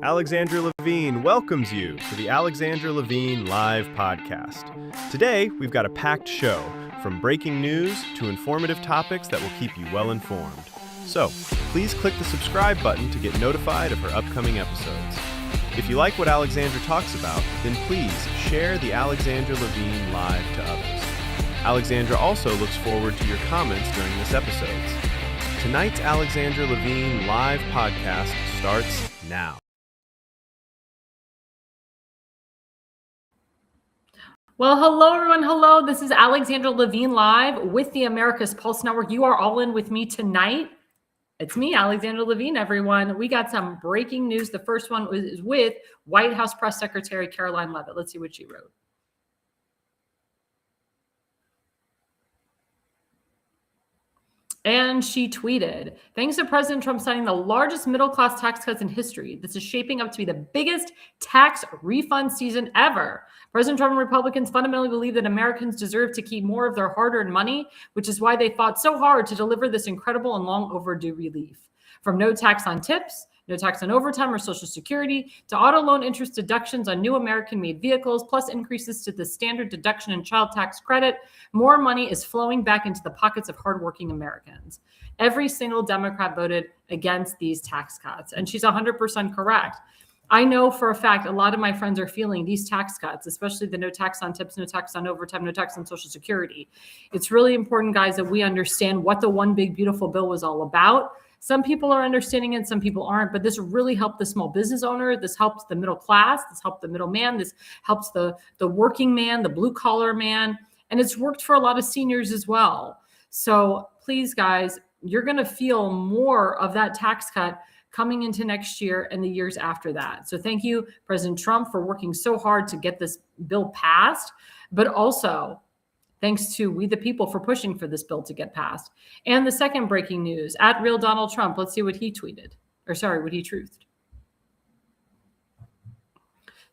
Alexandra Levine welcomes you to the Alexandra Levine Live Podcast. Today, we've got a packed show, from breaking news to informative topics that will keep you well informed. So, please click the subscribe button to get notified of her upcoming episodes. If you like what Alexandra talks about, then please share the Alexandra Levine Live to others. Alexandra also looks forward to your comments during this episode. Tonight's Alexandra Levine Live Podcast starts now. Well, hello, everyone. Hello. This is Alexandra Levine Live with the America's Pulse Network. You are all in with me tonight. It's me, Alexandra Levine, everyone. We got some breaking news. The first one is with White House Press Secretary Caroline Leavitt. Let's see what she wrote. And she tweeted, thanks to President Trump signing the largest middle-class tax cuts in history, this is shaping up to be the biggest tax refund season ever. President Trump and Republicans fundamentally believe that Americans deserve to keep more of their hard-earned money, which is why they fought so hard to deliver this incredible and long overdue relief. From no tax on tips, no tax on overtime or Social Security, to auto loan interest deductions on new American-made vehicles, plus increases to the standard deduction and child tax credit, more money is flowing back into the pockets of hardworking Americans. Every single Democrat voted against these tax cuts, and she's 100% correct. I know for a fact a lot of my friends are feeling these tax cuts, especially the no tax on tips, no tax on overtime, no tax on Social Security. It's really important, guys, that we understand what the One Big Beautiful Bill was all about. Some people are understanding it, some people aren't, but this really helped the small business owner. This helps the middle class. This helped the middleman. This helps the working man, the blue collar man. And it's worked for a lot of seniors as well. So please, guys, you're going to feel more of that tax cut coming into next year and the years after that. So thank you, President Trump, for working so hard to get this bill passed, but also thanks to We the People for pushing for this bill to get passed. And the second breaking news, at Real Donald Trump, let's see what he tweeted, what he truthed.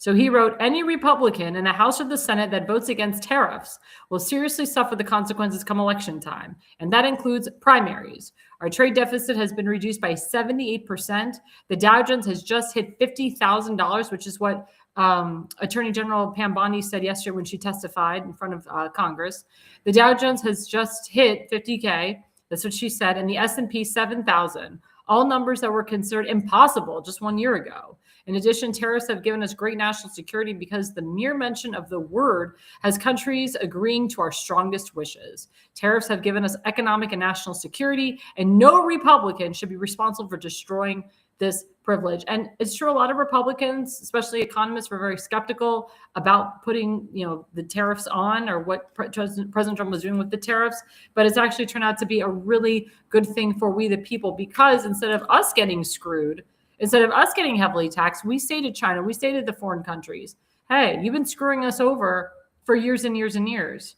So he wrote, any Republican in the House or the Senate that votes against tariffs will seriously suffer the consequences come election time. And that includes primaries. Our trade deficit has been reduced by 78%. The Dow Jones has just hit $50,000, which is what Attorney General Pam Bondi said yesterday when she testified in front of Congress. The Dow Jones has just hit 50K. That's what she said. And the S&P 7,000, all numbers that were considered impossible just 1 year ago. In addition, tariffs have given us great national security because the mere mention of the word has countries agreeing to our strongest wishes. Tariffs have given us economic and national security, and no Republican should be responsible for destroying this privilege. And it's true, a lot of Republicans, especially economists, were very skeptical about putting, the tariffs on or what President Trump was doing with the tariffs. But it's actually turned out to be a really good thing for we the people, because instead of us getting screwed, instead of us getting heavily taxed, we say to China, we say to the foreign countries, hey, you've been screwing us over for years and years and years.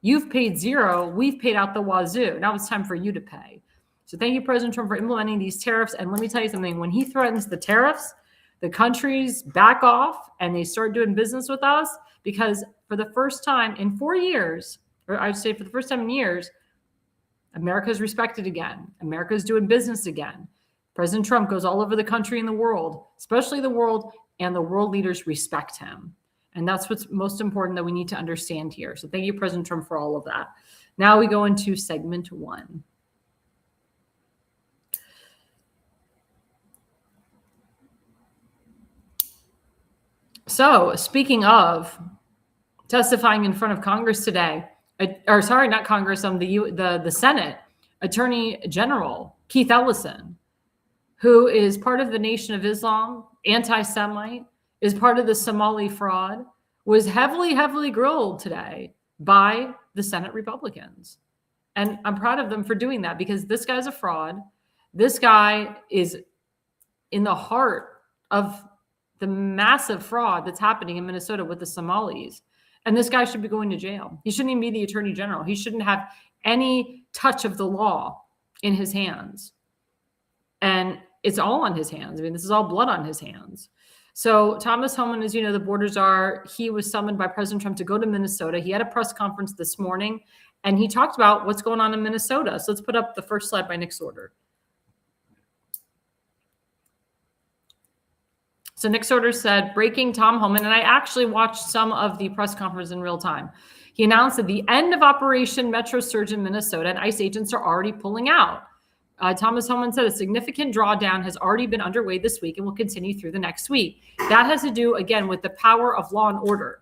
You've paid zero. We've paid out the wazoo. Now it's time for you to pay. So thank you, President Trump, for implementing these tariffs. And let me tell you something. When he threatens the tariffs, the countries back off and they start doing business with us, because for the first time in 4 years, or I'd say for the first time in years, America's respected again. America's doing business again. President Trump goes all over the country and the world, especially the world, and the world leaders respect him. And that's what's most important that we need to understand here. So thank you, President Trump, for all of that. Now we go into segment one. So speaking of testifying in front of Congress today, not Congress, the Senate, Attorney General Keith Ellison, who is part of the Nation of Islam, anti-Semite, is part of the Somali fraud, was heavily grilled today by the Senate Republicans. And I'm proud of them for doing that, because this guy's a fraud. This guy is in the heart of the massive fraud that's happening in Minnesota with the Somalis. And this guy should be going to jail. He shouldn't even be the Attorney General. He shouldn't have any touch of the law in his hands. And it's all on his hands. I mean, this is all blood on his hands. So Thomas Homan, as you know, the borders are, he was summoned by President Trump to go to Minnesota. He had a press conference this morning, and he talked about what's going on in Minnesota. So let's put up the first slide by Nick's order. So Nick Sorter said, breaking Tom Homan, and I actually watched some of the press conference in real time. He announced at the end of Operation Metro Surge in Minnesota, and ICE agents are already pulling out. Thomas Homan said a significant drawdown has already been underway this week and will continue through the next week. That has to do, again, with the power of law and order.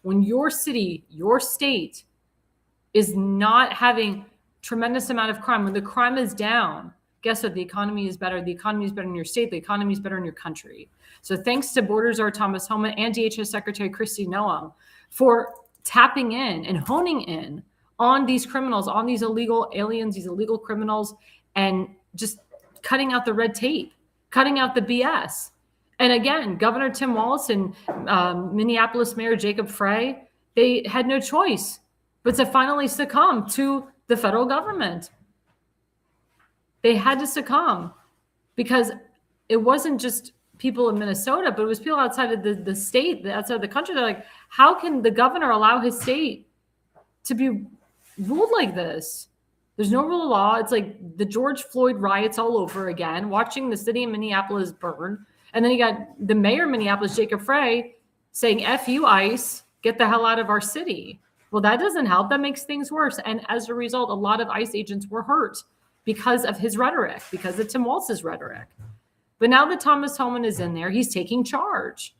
When your city, your state is not having tremendous amount of crime, when the crime is down, guess what? The economy is better. The economy is better in your state. The economy is better in your country. So thanks to Border Czar Thomas Homan and DHS Secretary Kristi Noem for tapping in and honing in on these criminals, on these illegal aliens, these illegal criminals, and just cutting out the red tape, cutting out the BS. And again, Governor Tim Walz and Minneapolis Mayor Jacob Frey, they had no choice but to finally succumb to the federal government. They had to succumb because it wasn't just people in Minnesota, but it was people outside of the state, outside of the country. They're like, how can the governor allow his state to be ruled like this? There's no rule of law. It's like the George Floyd riots all over again, watching the city of Minneapolis burn. And then you got the mayor of Minneapolis, Jacob Frey, saying, F you, ICE, get the hell out of our city. Well, that doesn't help. That makes things worse. And as a result, a lot of ICE agents were hurt because of his rhetoric, because of Tim Walz's rhetoric. But now that Thomas Homan is in there, he's taking charge.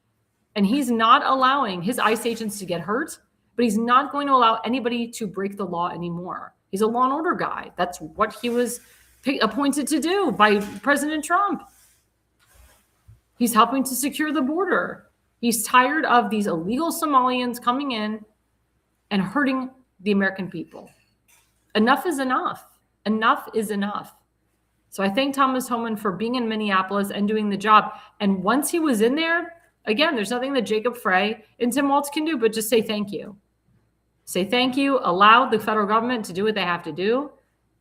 And he's not allowing his ICE agents to get hurt, but he's not going to allow anybody to break the law anymore. He's a law and order guy. That's what he was appointed to do by President Trump. He's helping to secure the border. He's tired of these illegal Somalians coming in and hurting the American people. Enough is enough. Enough is enough. So I thank Thomas Homan for being in Minneapolis and doing the job. And once he was in there, again, there's nothing that Jacob Frey and Tim Walz can do but just say thank you. Say thank you, allow the federal government to do what they have to do.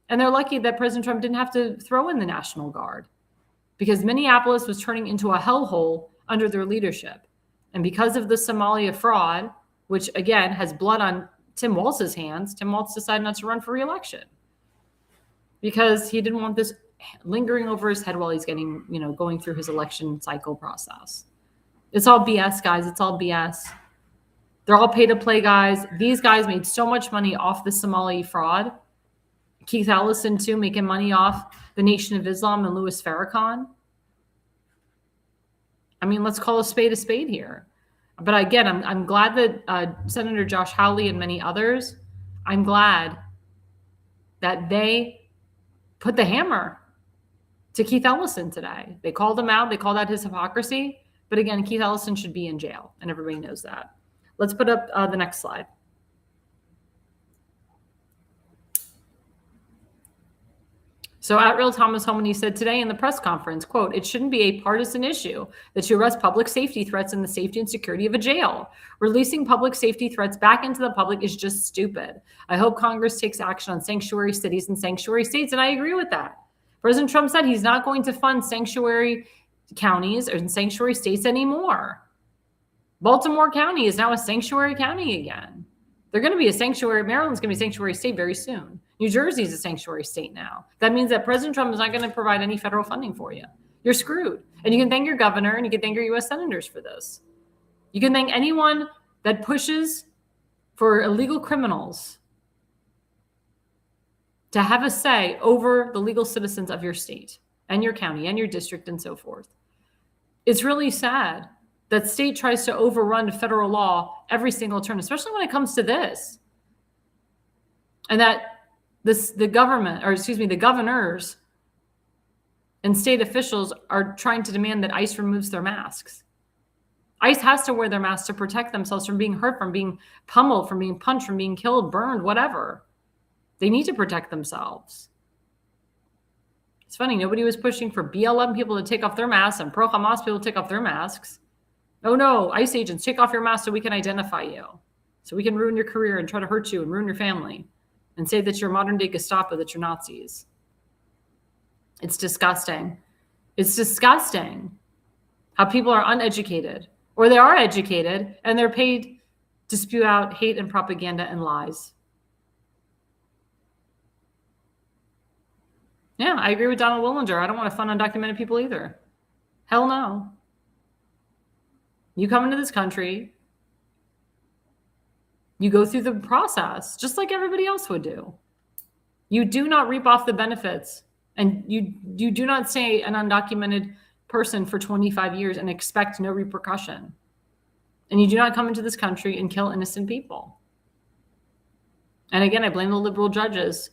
And they're lucky that President Trump didn't have to throw in the National Guard because Minneapolis was turning into a hellhole under their leadership. And because of the Somalia fraud, which again has blood on Tim Walz's hands, Tim Walz decided not to run for re-election because he didn't want this lingering over his head while he's getting, going through his election cycle process. It's all BS, guys. It's all BS. They're all pay-to-play guys. These guys made so much money off the Somali fraud. Keith Ellison, too, making money off the Nation of Islam and Louis Farrakhan. I mean, let's call a spade here. But again, I'm glad that Senator Josh Hawley and many others, I'm glad that they put the hammer to Keith Ellison today. They called him out. They called out his hypocrisy. But again, Keith Ellison should be in jail, and everybody knows that. Let's put up the next slide. So @Real Thomas Homan, he said today in the press conference, quote, it shouldn't be a partisan issue that you arrest public safety threats in the safety and security of a jail. Releasing public safety threats back into the public is just stupid. I hope Congress takes action on sanctuary cities and sanctuary states, and I agree with that. President Trump said he's not going to fund sanctuary counties or sanctuary states anymore. Baltimore County is now a sanctuary county again. They're going to be a sanctuary. Maryland's going to be a sanctuary state very soon. New Jersey is a sanctuary state now. That means that President Trump is not going to provide any federal funding for you. You're screwed. And you can thank your governor and you can thank your U.S. senators for this. You can thank anyone that pushes for illegal criminals to have a say over the legal citizens of your state and your county and your district and so forth. It's really sad that state tries to overrun federal law every single turn, especially when it comes to this. And that the governors and state officials are trying to demand that ICE removes their masks. ICE has to wear their masks to protect themselves from being hurt, from being pummeled, from being punched, from being killed, burned, whatever. They need to protect themselves. It's funny, nobody was pushing for BLM people to take off their masks and pro-Hamas people to take off their masks. Oh no, ICE agents, take off your mask so we can identify you. So we can ruin your career and try to hurt you and ruin your family and say that you're modern day Gestapo, that you're Nazis. It's disgusting. It's disgusting how people are uneducated, or they are educated and they're paid to spew out hate and propaganda and lies. Yeah, I agree with Donald Willinger. I don't want to fund undocumented people either. Hell no. You come into this country, you go through the process just like everybody else would do. You do not reap off the benefits, and you do not stay an undocumented person for 25 years and expect no repercussion. And you do not come into this country and kill innocent people. And again, I blame the liberal judges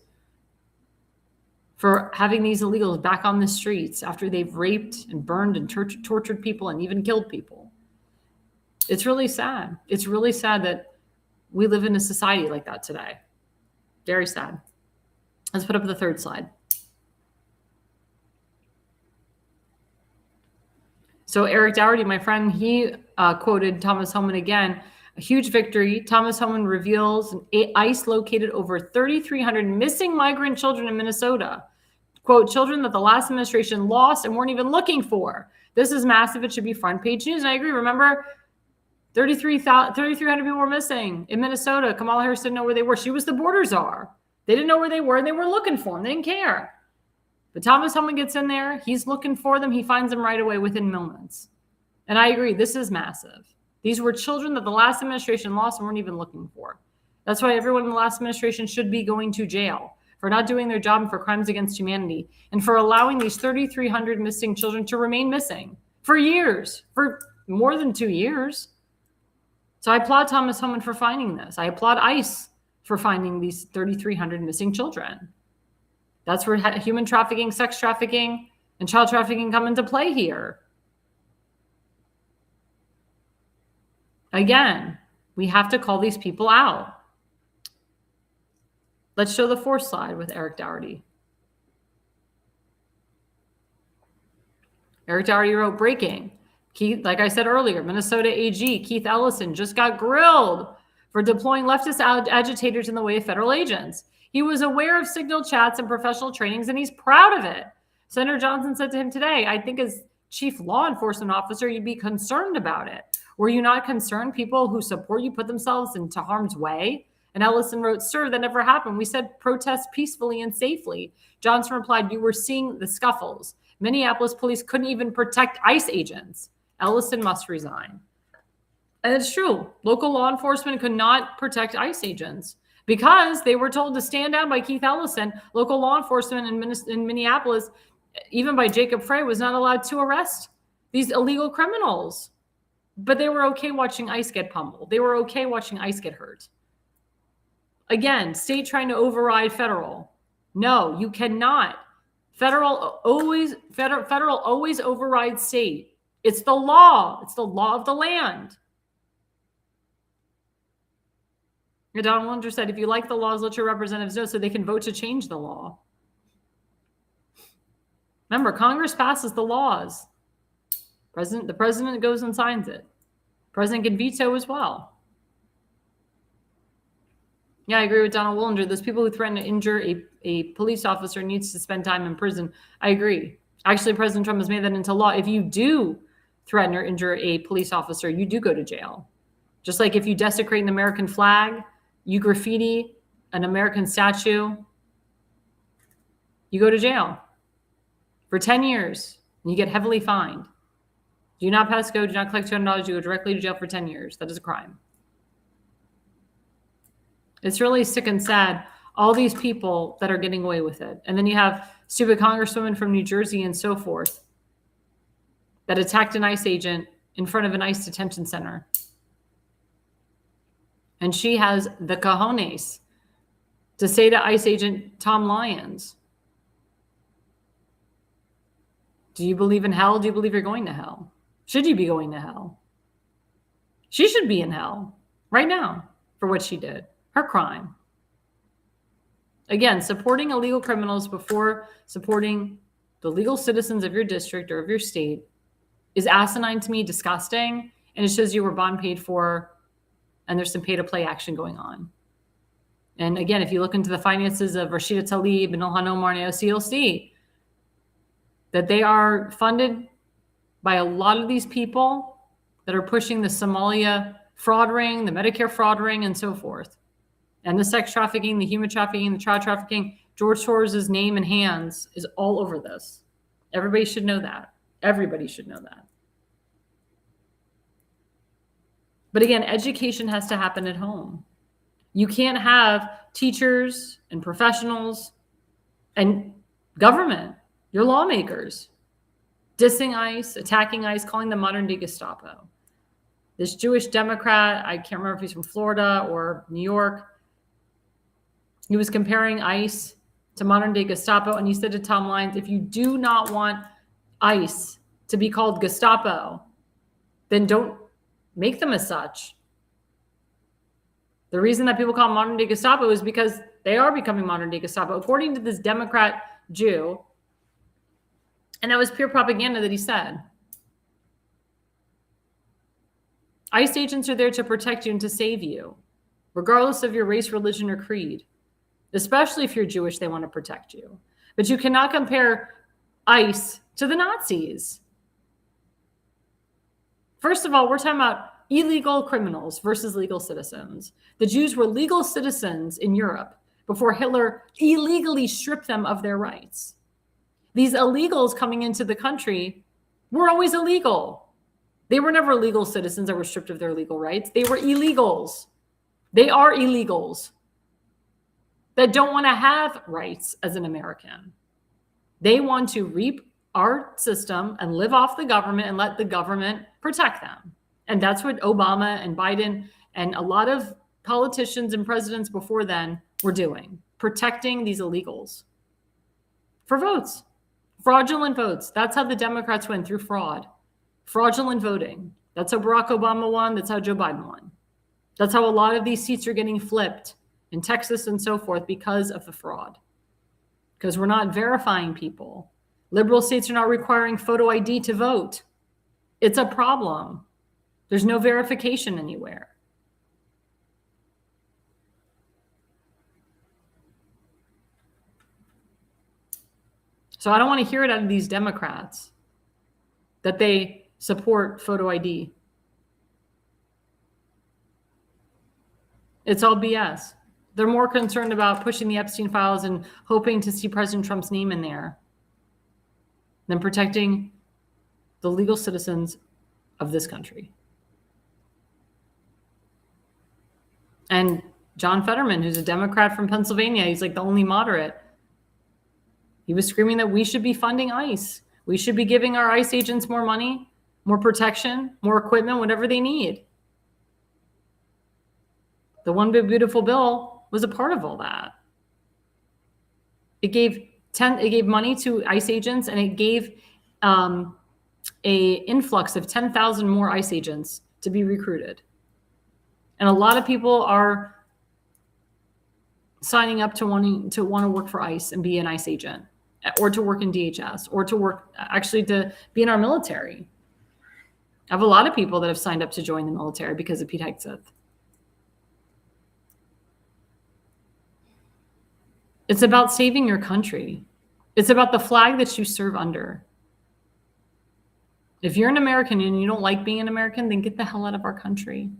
for having these illegals back on the streets after they've raped and burned and tortured people and even killed people. It's really sad. It's really sad that we live in a society like that today. Very sad. Let's put up the third slide. So Eric Dougherty, my friend, he quoted Thomas Homan again. A huge victory. Thomas Homan reveals ICE located over 3,300 missing migrant children in Minnesota. Quote, children that the last administration lost and weren't even looking for. This is massive. It should be front page news. And I agree. Remember, 3,300 people were missing in Minnesota. Kamala Harris didn't know where they were. She was the border czar. They didn't know where they were, and they were looking for them. They didn't care. But Thomas Homan gets in there. He's looking for them. He finds them right away within moments. And I agree. This is massive. These were children that the last administration lost and weren't even looking for. That's why everyone in the last administration should be going to jail for not doing their job and for crimes against humanity and for allowing these 3,300 missing children to remain missing for years, for more than 2 years. So I applaud Thomas Homan for finding this. I applaud ICE for finding these 3,300 missing children. That's where human trafficking, sex trafficking, and child trafficking come into play here. Again, we have to call these people out. Let's show the fourth slide with Eric Dougherty. Eric Dougherty wrote, breaking. Keith, like I said earlier, Minnesota AG Keith Ellison just got grilled for deploying leftist agitators in the way of federal agents. He was aware of signal chats and professional trainings, and he's proud of it. Senator Johnson said to him today, I think as chief law enforcement officer, you'd be concerned about it. Were you not concerned people who support you put themselves into harm's way? And Ellison wrote, sir, that never happened. We said protest peacefully and safely. Johnson replied, you were seeing the scuffles. Minneapolis police couldn't even protect ICE agents. Ellison must resign. And it's true. Local law enforcement could not protect ICE agents because they were told to stand down by Keith Ellison. Local law enforcement in Minneapolis, even by Jacob Frey, was not allowed to arrest these illegal criminals. But they were okay watching ICE get pummeled. They were okay watching ICE get hurt. Again, state trying to override federal. No, you cannot. Federal always overrides state. It's the law. It's the law of the land. Donald Willinger said, if you like the laws, let your representatives know so they can vote to change the law. Remember, Congress passes the laws. The president goes and signs it. President can veto as well. Yeah, I agree with Donald Willinger. Those people who threaten to injure a police officer needs to spend time in prison. I agree. Actually, President Trump has made that into law. If you do threaten or injure a police officer, you do go to jail. Just like if you desecrate an American flag, you graffiti an American statue, you go to jail for 10 years and you get heavily fined. Do not pass go, do not collect $200, you go directly to jail for 10 years. That is a crime. It's really sick and sad, all these people that are getting away with it. And then you have stupid congresswomen from New Jersey and so forth that attacked an ICE agent in front of an ICE detention center. And she has the cojones to say to ICE agent Tom Lyons, do you believe in hell? Do you believe you're going to hell? Should you be going to hell? She should be in hell right now for what she did, her crime. Again, supporting illegal criminals before supporting the legal citizens of your district or of your state is asinine to me, disgusting, and it shows you were bond paid for and there's some pay-to-play action going on. And again, if you look into the finances of Rashida Tlaib and Ilhan Omar and AOC, you'll see that they are funded by a lot of these people that are pushing the Somalia fraud ring, the Medicare fraud ring, and so forth. And the sex trafficking, the human trafficking, the child trafficking. George Soros' name and hands is all over this. Everybody should know that. Everybody should know that. But again, education has to happen at home. You can't have teachers and professionals and government, your lawmakers, dissing ICE, attacking ICE, calling them modern day Gestapo. This Jewish Democrat, I can't remember if he's from Florida or New York, he was comparing ICE to modern day Gestapo, and he said to Tom Lyons, if you do not want ICE to be called Gestapo, then don't make them as such. The reason that people call them modern day Gestapo is because they are becoming modern day Gestapo, according to this Democrat Jew. And that was pure propaganda that he said. ICE agents are there to protect you and to save you, regardless of your race, religion, or creed. Especially if you're Jewish, they want to protect you. But you cannot compare ICE to the Nazis. First of all, we're talking about illegal criminals versus legal citizens. The Jews were legal citizens in Europe before Hitler illegally stripped them of their rights. These illegals coming into the country were always illegal. They were never legal citizens that were stripped of their legal rights. They were illegals. They are illegals that don't want to have rights as an American. They want to reap our system and live off the government and let the government protect them. And that's what Obama and Biden and a lot of politicians and presidents before then were doing, protecting these illegals for votes, fraudulent votes. That's how the Democrats win, through fraud, fraudulent voting. That's how Barack Obama won. That's how Joe Biden won. That's how a lot of these seats are getting flipped in Texas and so forth, because of the fraud. Because we're not verifying people. Liberal states are not requiring photo ID to vote. It's a problem. There's no verification anywhere. So I don't want to hear it out of these Democrats that they support photo ID. It's all BS. They're more concerned about pushing the Epstein files and hoping to see President Trump's name in there than protecting the legal citizens of this country. And John Fetterman, who's a Democrat from Pennsylvania, he's like the only moderate. He was screaming that we should be funding ICE. We should be giving our ICE agents more money, more protection, more equipment, whatever they need. The One Big Beautiful Bill was a part of all that. It gave money to ICE agents, and it gave a influx of 10,000 more ICE agents to be recruited. And a lot of people are signing up to want to work for ICE and be an ICE agent, or to work in DHS, or to work actually to be in our military. I have a lot of people that have signed up to join the military because of Pete Hegseth. It's about saving your country. It's about the flag that you serve under. If you're an American and you don't like being an American, then get the hell out of our country.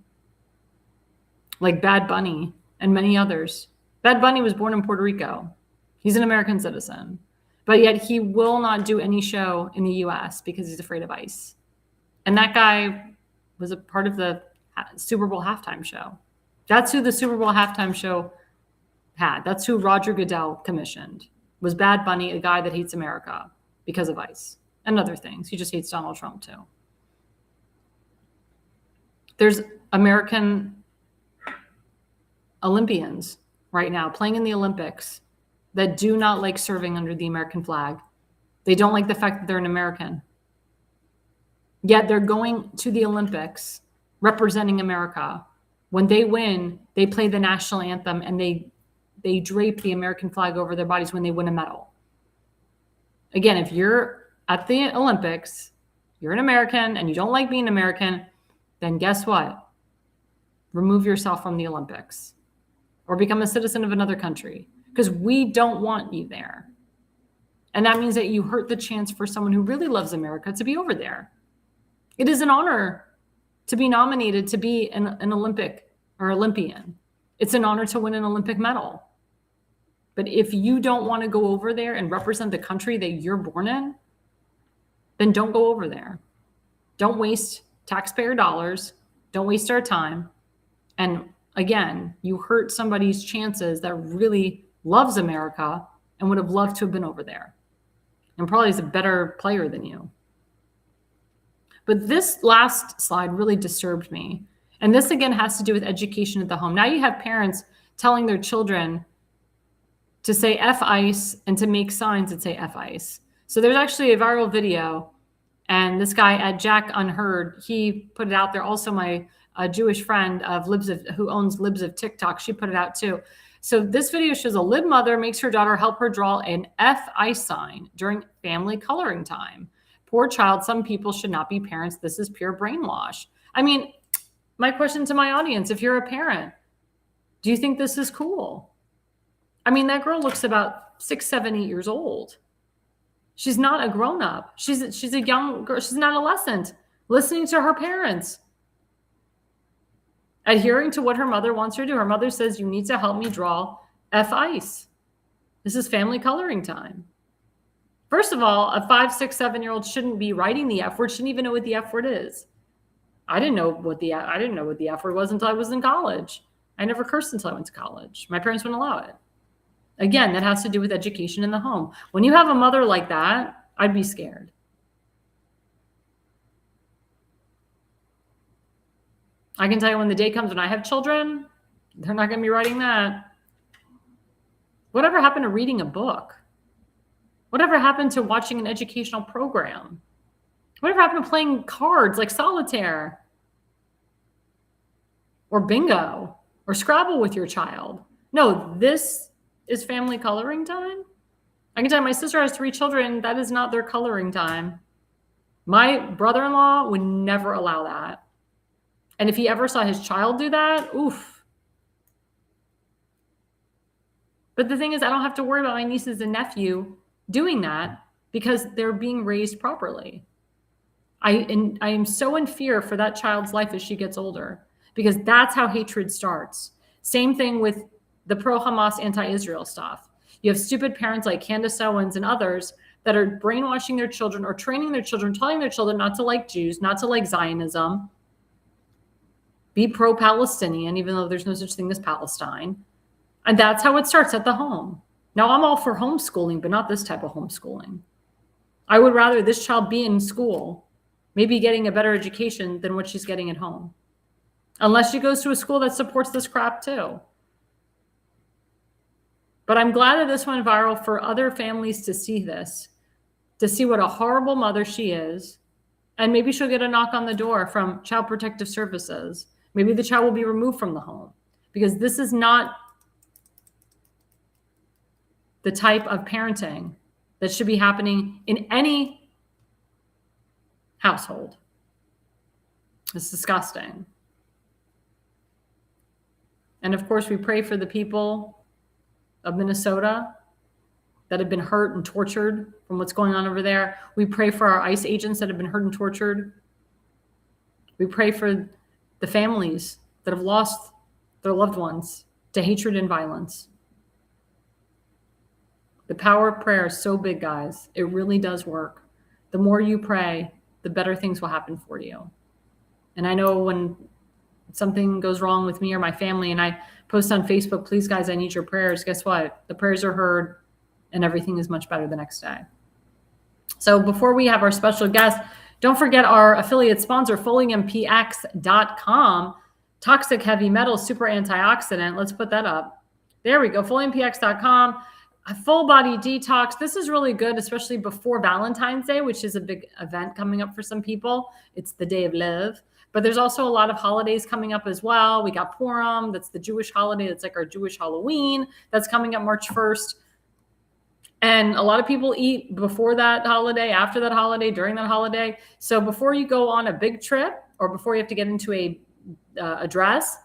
Like Bad Bunny and many others. Bad Bunny was born in Puerto Rico. He's an American citizen. But yet he will not do any show in the US because he's afraid of ICE. And that guy was a part of the Super Bowl halftime show. That's who the Super Bowl halftime show had. That's who Roger Goodell commissioned, was Bad Bunny, a guy that hates America because of ICE and other things. He just hates Donald Trump too. There's American Olympians right now playing in the Olympics that do not like serving under the American flag. They don't like the fact that they're an American. Yet they're going to the Olympics representing America. When they win, they play the national anthem and they drape the American flag over their bodies when they win a medal. Again, if you're at the Olympics, you're an American and you don't like being American, then guess what? Remove yourself from the Olympics or become a citizen of another country, because we don't want you there. And that means that you hurt the chance for someone who really loves America to be over there. It is an honor to be nominated to be an Olympic or Olympian. It's an honor to win an Olympic medal. But if you don't want to go over there and represent the country that you're born in, then don't go over there. Don't waste taxpayer dollars Don't waste our time. And again, you hurt somebody's chances that really loves America and would have loved to have been over there and probably is a better player than you. But this last slide really disturbed me. And this again has to do with education at the home. Now you have parents telling their children to say F ICE and to make signs that say F ICE. So there's actually a viral video, and this guy at Jack Unheard, he put it out there. Also, my Jewish friend of who owns Libs of TikTok, she put it out too. So this video shows a lib mother makes her daughter help her draw an F ICE sign during family coloring time. Poor child, some people should not be parents. This is pure brainwash. I mean, my question to my audience, if you're a parent, do you think this is cool? I mean, that girl looks about 6, 7, 8 years old. She's not a grown-up. She's a young girl. She's an adolescent listening to her parents, adhering to what her mother wants her to do. Her mother says, you need to help me draw F ICE. This is family coloring time. First of all, a 5, 6, 7-year-old shouldn't be writing the F word, shouldn't even know what the F word is. I didn't know what the F word was until I was in college. I never cursed until I went to college. My parents wouldn't allow it. Again, that has to do with education in the home. When you have a mother like that, I'd be scared. I can tell you when the day comes when I have children, they're not going to be writing that. Whatever happened to reading a book? Whatever happened to watching an educational program? Whatever happened to playing cards like solitaire or bingo or Scrabble with your child? No, this is family coloring time. I can tell you my sister has 3 children. That is not their coloring time. My brother-in-law would never allow that. And if he ever saw his child do that, oof. But the thing is, I don't have to worry about my nieces and nephew doing that because they're being raised properly. I am so in fear for that child's life as she gets older because that's how hatred starts. Same thing with the pro-Hamas, anti-Israel stuff. You have stupid parents like Candace Owens and others that are brainwashing their children or training their children, telling their children not to like Jews, not to like Zionism, be pro-Palestinian, even though there's no such thing as Palestine. And that's how it starts at the home. Now, I'm all for homeschooling, but not this type of homeschooling. I would rather this child be in school, maybe getting a better education than what she's getting at home. Unless she goes to a school that supports this crap too. But I'm glad that this went viral for other families to see this, to see what a horrible mother she is. And maybe she'll get a knock on the door from Child Protective Services. Maybe the child will be removed from the home because this is not the type of parenting that should be happening in any household. It's disgusting. And of course, we pray for the people of Minnesota that have been hurt and tortured from what's going on over there. We pray for our ICE agents that have been hurt and tortured. We pray for the families that have lost their loved ones to hatred and violence. The power of prayer is so big, guys. It really does work. The more you pray, the better things will happen for you. And I know when something goes wrong with me or my family and I post on Facebook, please guys, I need your prayers. Guess what? The prayers are heard and everything is much better the next day. So before we have our special guest, don't forget our affiliate sponsor, FoliumPX.com, toxic heavy metal, super antioxidant. Let's put that up. There we go. FoliumPX.com, a full body detox. This is really good, especially before Valentine's Day, which is a big event coming up for some people. It's the day of love. But there's also a lot of holidays coming up as well. We got Purim. That's the Jewish holiday. That's like our Jewish Halloween. That's coming up March 1st. And a lot of people eat before that holiday, after that holiday, during that holiday. So before you go on a big trip or before you have to get into a dress,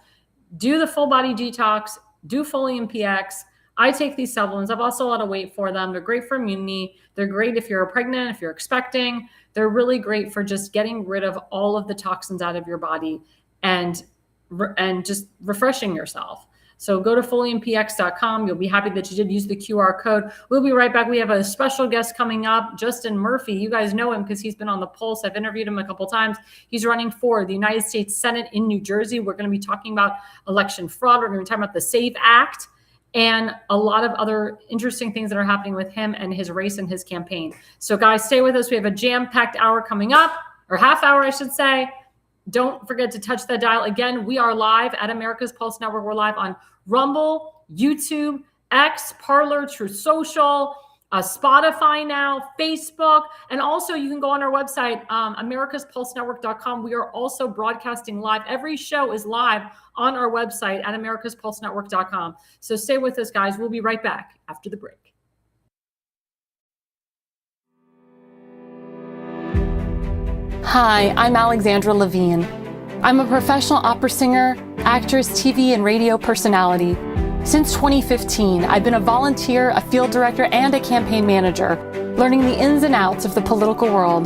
do the full body detox, do Folium PX. I take these supplements. I've lost a lot of weight for them. They're great for immunity. They're great if you're pregnant, if you're expecting. They're really great for just getting rid of all of the toxins out of your body and just refreshing yourself. So go to foliumpx.com. You'll be happy that you did use the QR code. We'll be right back. We have a special guest coming up, Justin Murphy. You guys know him because he's been on the Pulse. I've interviewed him a couple times. He's running for the United States Senate in New Jersey. We're going to be talking about election fraud. We're going to be talking about the SAVE Act and a lot of other interesting things that are happening with him and his race and his campaign. So guys, stay with us. We have a jam-packed hour coming up, or half hour, I should say. Don't forget to touch that dial. Again, we are live at America's Pulse Network. We're live on Rumble, YouTube, X, Parler, Truth Social, Spotify now, Facebook, and also you can go on our website, americaspulsenetwork.com. We are also broadcasting live. Every show is live on our website at americaspulsenetwork.com. So stay with us, guys. We'll be right back after the break. Hi, I'm Alexandra Levine. I'm a professional opera singer, actress, TV, and radio personality. Since 2015, I've been a volunteer, a field director, and a campaign manager, learning the ins and outs of the political world.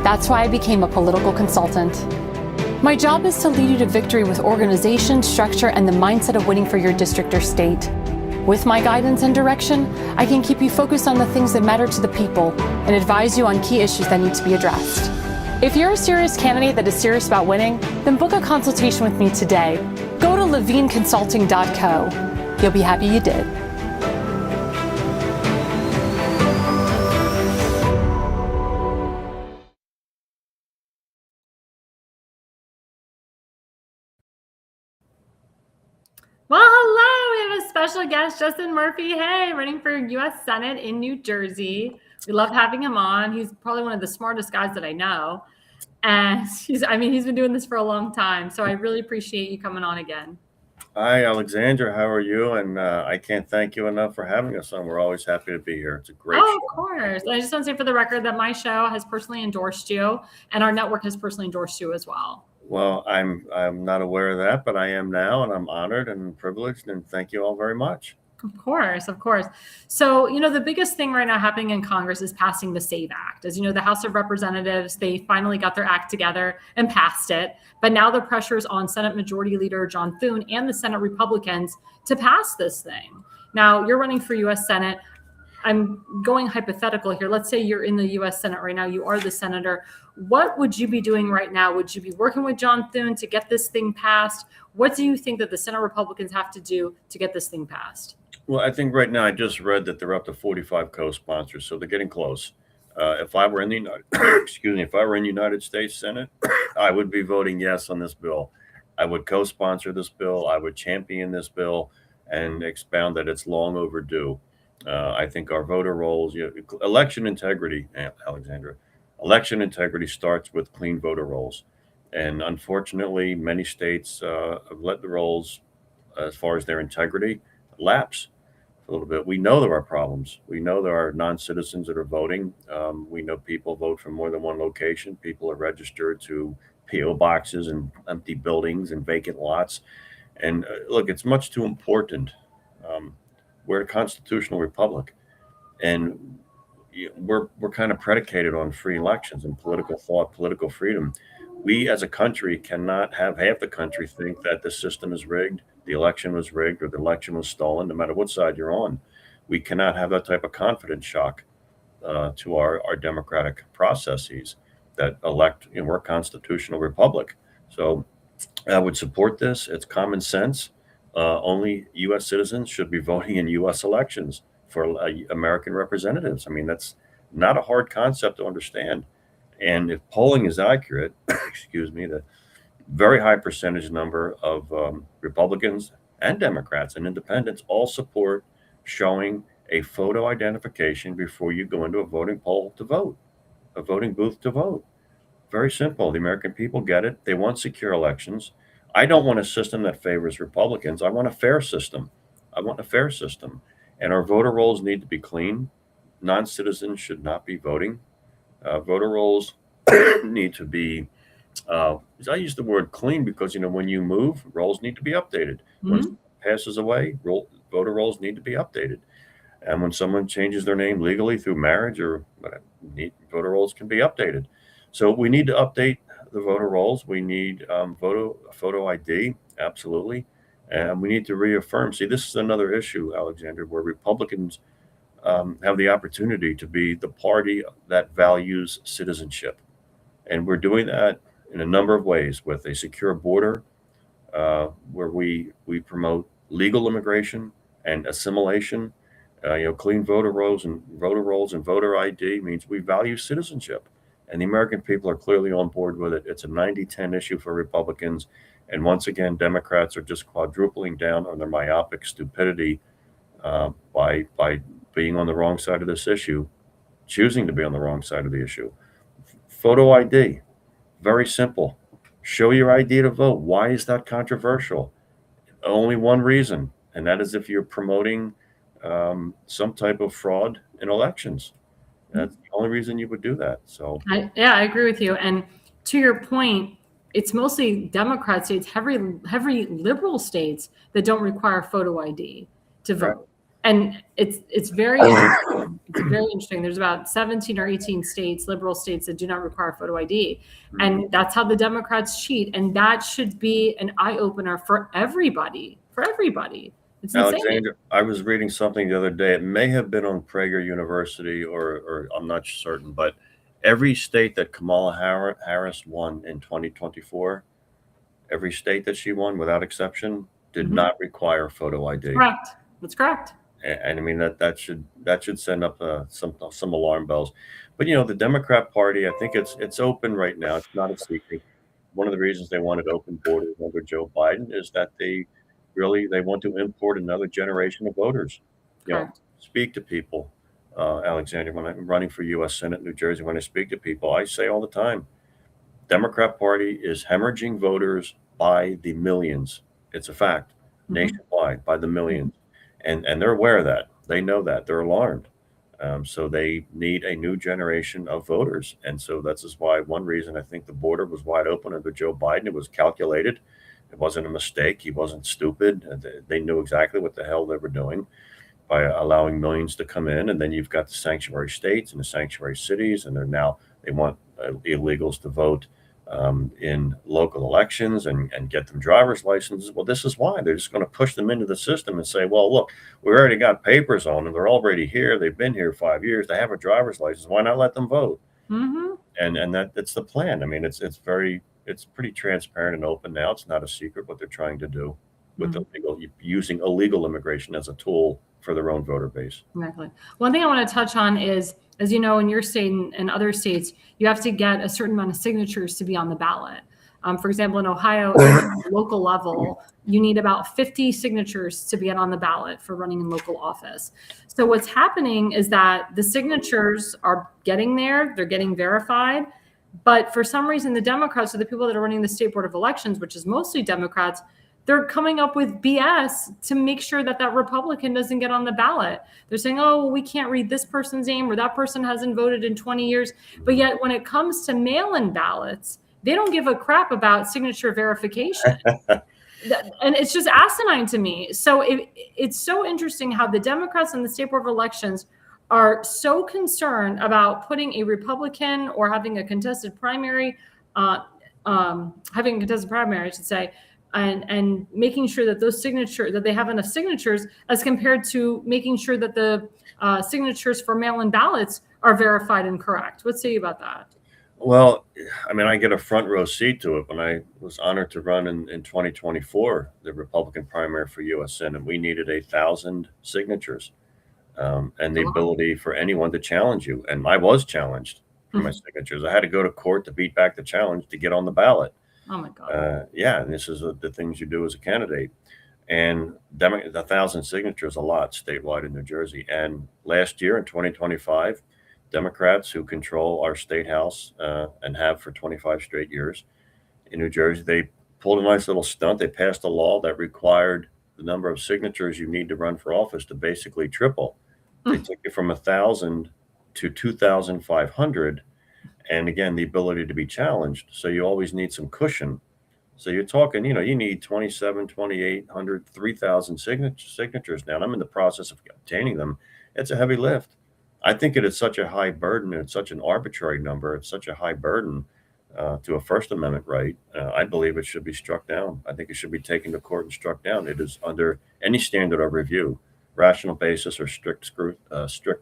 That's why I became a political consultant. My job is to lead you to victory with organization, structure, and the mindset of winning for your district or state. With my guidance and direction, I can keep you focused on the things that matter to the people and advise you on key issues that need to be addressed. If you're a serious candidate that is serious about winning, then book a consultation with me today. Go to levineconsulting.co. You'll be happy you did. Well, hello. We have a special guest, Justin Murphy. Hey, running for U.S. Senate in New Jersey. We love having him on. He's probably one of the smartest guys that I know. And he's been doing this for a long time. So I really appreciate you coming on again. Hi, Alexandra. How are you? And I can't thank you enough for having us on. We're always happy to be here. It's a great show. Of course. I just want to say for the record that my show has personally endorsed you, and our network has personally endorsed you as well. Well, I'm not aware of that, but I am now, and I'm honored and privileged, and thank you all very much. Of course, of course. So, the biggest thing right now happening in Congress is passing the SAVE Act. As you know, the House of Representatives, they finally got their act together and passed it. But now the pressure is on Senate Majority Leader John Thune and the Senate Republicans to pass this thing. Now, you're running for U.S. Senate. I'm going hypothetical here. Let's say you're in the U.S. Senate right now. You are the senator. What would you be doing right now? Would you be working with John Thune to get this thing passed? What do you think that the Senate Republicans have to do to get this thing passed? Well, I think right now I just read that they're up to 45 co-sponsors, so they're getting close. If I were in the United States Senate, I would be voting yes on this bill. I would co-sponsor this bill. I would champion this bill and expound that it's long overdue. I think our voter rolls, election integrity, Alexandra, election integrity starts with clean voter rolls. And unfortunately, many states have let the rolls, as far as their integrity, lapse a little bit. We know there are problems. We know there are non-citizens that are voting. We know people vote from more than one location. People are registered to P.O. boxes and empty buildings and vacant lots. And look, it's much too important. We're a constitutional republic, and we're kind of predicated on free elections and political thought, political freedom. We as a country cannot have half the country think that the system is rigged, the election was rigged, or the election was stolen, no matter what side you're on. We cannot have that type of confidence shock to our democratic processes that elect. We're a constitutional republic. So I would support this. It's common sense. Only U.S. citizens should be voting in U.S. elections for American representatives. I mean, that's not a hard concept to understand. And if polling is accurate, the very high percentage number of Republicans and Democrats and independents all support showing a photo identification before you go into a voting poll to vote, a voting booth to vote. Very simple. The American people get it. They want secure elections. I don't want a system that favors Republicans. I want a fair system. And our voter rolls need to be clean. Non-citizens should not be voting. Voter rolls need to be, I use the word clean because, when you move, rolls need to be updated. Mm-hmm. When someone passes away, voter rolls need to be updated. And when someone changes their name legally through marriage or whatever, voter rolls can be updated. So we need to update the voter rolls. We need photo ID, absolutely. And we need to reaffirm. See, this is another issue, Alexander, where Republicans have the opportunity to be the party that values citizenship. And we're doing that in a number of ways with a secure border, where we promote legal immigration and assimilation. Clean voter rolls and voter ID means we value citizenship, and the American people are clearly on board with it. It's a 90-10 issue for Republicans, and once again, Democrats are just quadrupling down on their myopic stupidity by being on the wrong side of this issue, choosing to be on the wrong side of the issue. Photo ID, very simple. Show your ID to vote. Why is that controversial? Only one reason, and that is if you're promoting some type of fraud in elections. That's the only reason you would do that. So, I agree with you. And to your point, it's mostly Democrat states, heavy liberal states that don't require photo ID to vote. Right. And it's very interesting. There's about 17 or 18 states, liberal states, that do not require photo ID. Mm-hmm. And that's how the Democrats cheat. And that should be an eye opener for everybody. It's Alexandra, insane. I was reading something the other day. It may have been on Prager University, or I'm not certain, but every state that Kamala Harris won in 2024, every state that she won, without exception, did not require photo ID. Correct. That's correct. And I mean that should send up some alarm bells. But the Democrat Party, I think it's open right now. It's not a secret. One of the reasons they wanted open borders under Joe Biden is that they want to import another generation of voters. Speak to people, Alexander. When I'm running for U.S. Senate, New Jersey, when I speak to people, I say all the time, Democrat Party is hemorrhaging voters by the millions. It's a fact, nationwide, by the millions. And they're aware of that. They know that. They're alarmed. So they need a new generation of voters. And so that's just why one reason I think the border was wide open under Joe Biden. It was calculated. It wasn't a mistake. He wasn't stupid. They knew exactly what the hell they were doing by allowing millions to come in. And then you've got the sanctuary states and the sanctuary cities, and they want illegals to vote in local elections and get them driver's licenses. Well, this is why they're just going to push them into the system and say, well, look, we already got papers on them. They're already here. They've been here 5 years. They have a driver's license. Why not let them vote? Mm-hmm. And that's the plan. I mean, it's pretty transparent and open now. It's not a secret what they're trying to do with using illegal immigration as a tool for their own voter base. Exactly. One thing I want to touch on is, as you know, in your state and other states, you have to get a certain amount of signatures to be on the ballot. For example, in Ohio, at the local level, you need about 50 signatures to get on the ballot for running in local office. So what's happening is that the signatures are getting there, they're getting verified, but for some reason, the Democrats, or the people that are running the State Board of Elections, which is mostly Democrats, they're coming up with BS to make sure that Republican doesn't get on the ballot. They're saying, oh, well, we can't read this person's name, or that person hasn't voted in 20 years. But yet when it comes to mail-in ballots, they don't give a crap about signature verification. And it's just asinine to me. So it's so interesting how the Democrats and the State Board of Elections are so concerned about putting a Republican or having a contested primary, I should say, and making sure that that they have enough signatures, as compared to making sure that the signatures for mail-in ballots are verified and correct. What say you about that? Well, I mean, I get a front row seat to it. When I was honored to run in 2024, the Republican primary for U.S. Senate, we needed 1,000 signatures and the ability for anyone to challenge you. And I was challenged for my signatures. I had to go to court to beat back the challenge to get on the ballot. Oh my God. And this is the things you do as a candidate. And 1,000 signatures, a lot statewide in New Jersey. And last year in 2025, Democrats who control our state house and have for 25 straight years in New Jersey, they pulled a nice little stunt. They passed a law that required the number of signatures you need to run for office to basically triple. They took it from 1,000 to 2,500. And again, the ability to be challenged. So you always need some cushion. So you're talking, you need 27, 2,800, 3,000 signatures now. And I'm in the process of obtaining them. It's a heavy lift. I think it is such a high burden. And it's such an arbitrary number. It's such a high burden to a First Amendment right, I believe it should be struck down. I think it should be taken to court and struck down. It is under any standard of review, rational basis or strict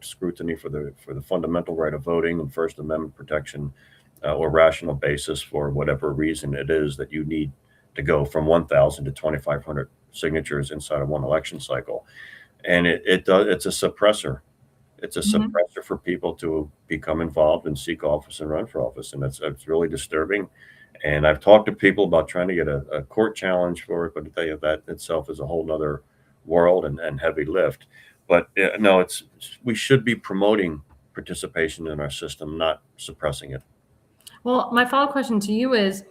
scrutiny for the fundamental right of voting and First Amendment protection, or rational basis for whatever reason it is that you need to go from 1,000 to 2,500 signatures inside of one election cycle. And it's a suppressor. It's a suppressor for people to become involved and seek office and run for office. And it's really disturbing. And I've talked to people about trying to get a court challenge for it, but I tell you, that itself is a whole nother world and heavy lift. But no, we should be promoting participation in our system, not suppressing it. Well, my follow-up question to you is,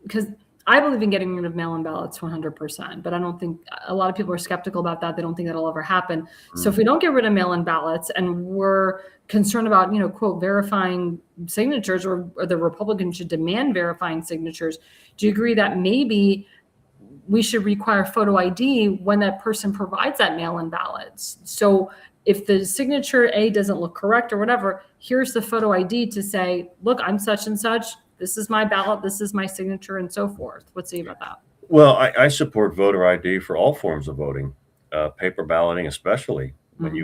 because I believe in getting rid of mail-in ballots 100%, but I don't think a lot of people are skeptical about that. They don't think that'll ever happen. So if we don't get rid of mail-in ballots and we're concerned about, quote, verifying signatures, or the Republicans should demand verifying signatures, do you agree that maybe we should require photo ID when that person provides that mail-in ballots? So if the signature A doesn't look correct or whatever, here's the photo ID to say, look, I'm such and such. This is my ballot. This is my signature, and so forth. What say you about that? Well, I support voter ID for all forms of voting, paper balloting especially. When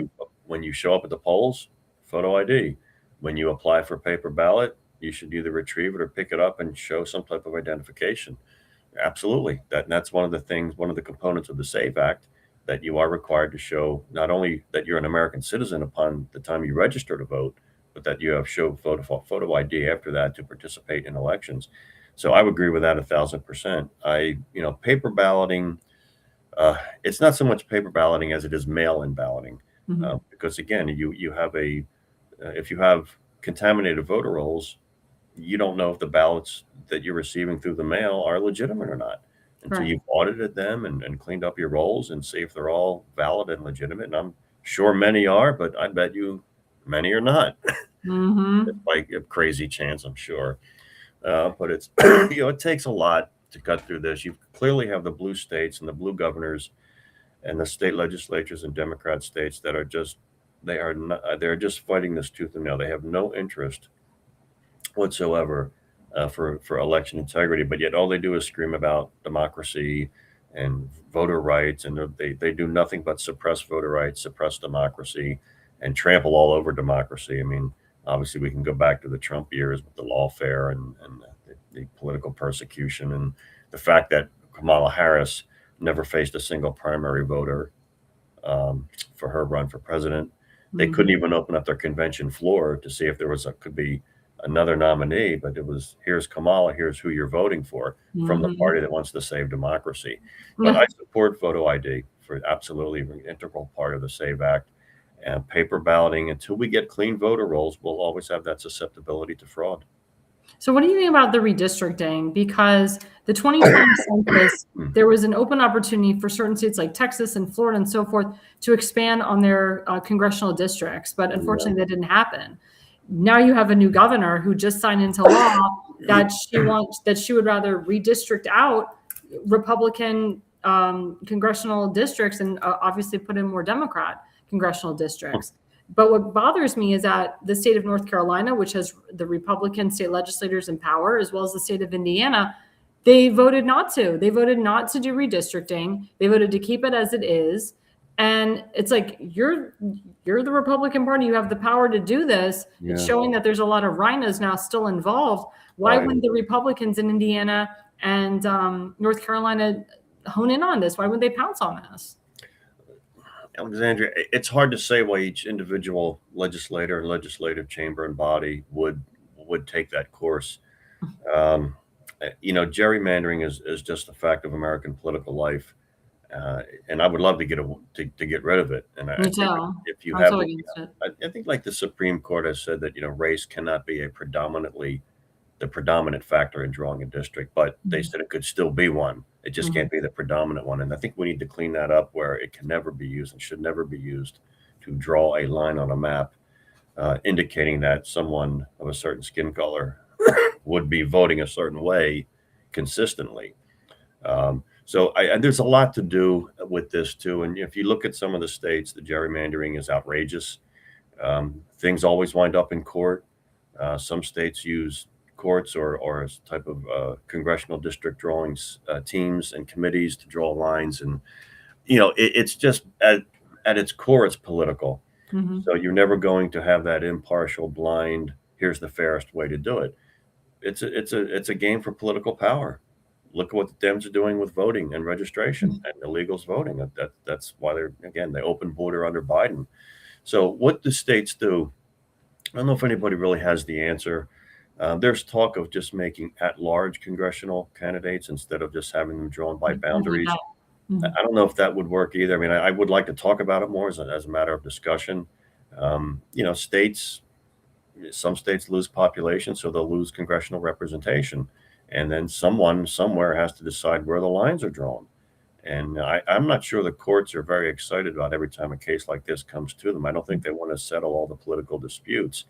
you show up at the polls, photo ID. When you apply for paper ballot, you should either retrieve it or pick it up and show some type of identification. Absolutely. That's one of the components of the SAVE Act, that you are required to show not only that you're an American citizen upon the time you register to vote, but that you have shown photo ID after that to participate in elections. So I would agree with that 1,000%. Paper balloting, it's not so much paper balloting as it is mail-in balloting, because again, you have if you have contaminated voter rolls, you don't know if the ballots that you're receiving through the mail are legitimate or not until you've audited them and cleaned up your rolls and see if they're all valid and legitimate. And I'm sure many are, but I bet you many are not. It's like a crazy chance, I'm sure. But it's, it takes a lot to cut through this. You clearly have the blue states and the blue governors and the state legislatures in Democrat states that are they're just fighting this tooth and nail. They have no interest whatsoever for election integrity, but yet all they do is scream about democracy and voter rights, and they do nothing but suppress voter rights, suppress democracy, and trample all over democracy. I mean, obviously we can go back to the Trump years with the lawfare and the political persecution, and the fact that Kamala Harris never faced a single primary voter for her run for president. They couldn't even open up their convention floor to see if there could be another nominee, but it was, here's Kamala, here's who you're voting for, from the party that wants to save democracy. But I support photo ID for absolutely an integral part of the SAVE Act. And paper balloting, until we get clean voter rolls, we'll always have that susceptibility to fraud. So what do you think about the redistricting? Because the 2020 census, there was an open opportunity for certain states like Texas and Florida and so forth to expand on their congressional districts, but unfortunately that didn't happen. Now you have a new governor who just signed into law that she would rather redistrict out Republican congressional districts and obviously put in more Democrat congressional districts. But what bothers me is that the state of North Carolina, which has the Republican state legislators in power, as well as the state of Indiana, they voted not to. They voted not to do redistricting. They voted to keep it as it is. And it's like, you're the Republican Party. You have the power to do this. Yeah. It's showing that there's a lot of rhinos now still involved. Why wouldn't the Republicans in Indiana and North Carolina hone in on this? Why wouldn't they pounce on this? Alexandra, it's hard to say why each individual legislator and legislative chamber and body would take that course. Gerrymandering is just a fact of American political life. And I would love to get rid of it. And I think if you have, I think like the Supreme Court has said that, race cannot be the predominant factor in drawing a district, but they said it could still be one. It just can't be the predominant one. And I think we need to clean that up where it can never be used and should never be used to draw a line on a map, indicating that someone of a certain skin color would be voting a certain way consistently. So there's a lot to do with this too. And if you look at some of the states, the gerrymandering is outrageous. Things always wind up in court. Some states use courts or as type of congressional district drawings teams and committees to draw lines. And, it's just at its core, it's political. Mm-hmm. So you're never going to have that impartial, blind, here's the fairest way to do it. It's a game for political power. Look at what the Dems are doing with voting and registration and illegals voting. That's why they open border under Biden. So what do states do? I don't know if anybody really has the answer. There's talk of just making at-large congressional candidates instead of just having them drawn by boundaries. Mm-hmm. I don't know if that would work either. I mean, I would like to talk about it more as a matter of discussion. Some states lose population, so they'll lose congressional representation. And then someone somewhere has to decide where the lines are drawn. And I'm not sure the courts are very excited about every time a case like this comes to them. I don't think they want to settle all the political disputes.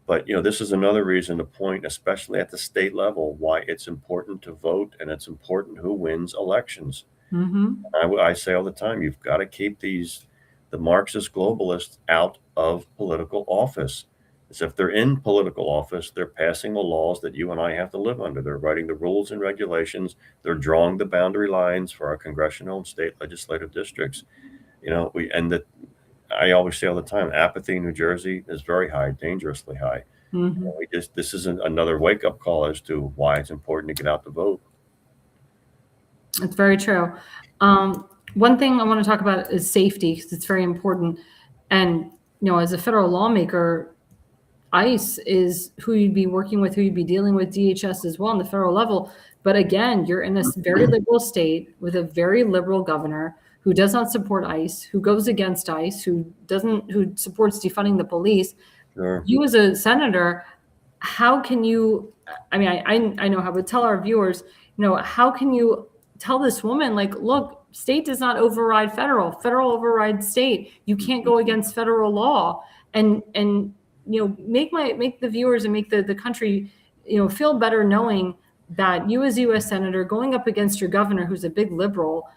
But, this is another reason to point, especially at the state level, why it's important to vote and it's important who wins elections. Mm-hmm. I say all the time, you've got to keep the Marxist globalists out of political office. As if they're in political office, they're passing the laws that you and I have to live under. They're writing the rules and regulations. They're drawing the boundary lines for our congressional and state legislative districts. I always say all the time, apathy in New Jersey is very high, dangerously high. Mm-hmm. This is another wake-up call as to why it's important to get out to vote. It's very true. One thing I want to talk about is safety, because it's very important. And, as a federal lawmaker, ICE is who you'd be working with, who you'd be dealing with, DHS as well on the federal level. But again, you're in this very liberal state with a very liberal governor who does not support ICE, who goes against ICE, who supports defunding the police. Sure. You as a senator, how can you, I know how to tell our viewers, how can you tell this woman, look, state does not override federal overrides state. You can't go against federal law and make the viewers and make the country, feel better knowing that you as U.S. Senator going up against your governor, who's a big liberal,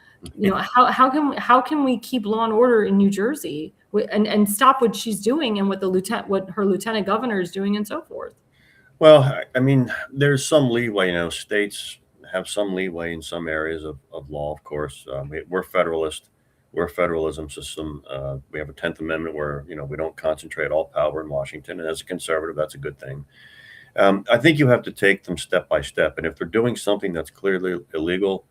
how can we keep law and order in New Jersey and stop what she's doing and what her lieutenant governor is doing and so forth? Well, there's some leeway. States have some leeway in some areas of law, of course. We're federalist. We're a federalism system. We have a 10th Amendment where, we don't concentrate all power in Washington. And as a conservative, that's a good thing. I think you have to take them step by step. And if they're doing something that's clearly illegal,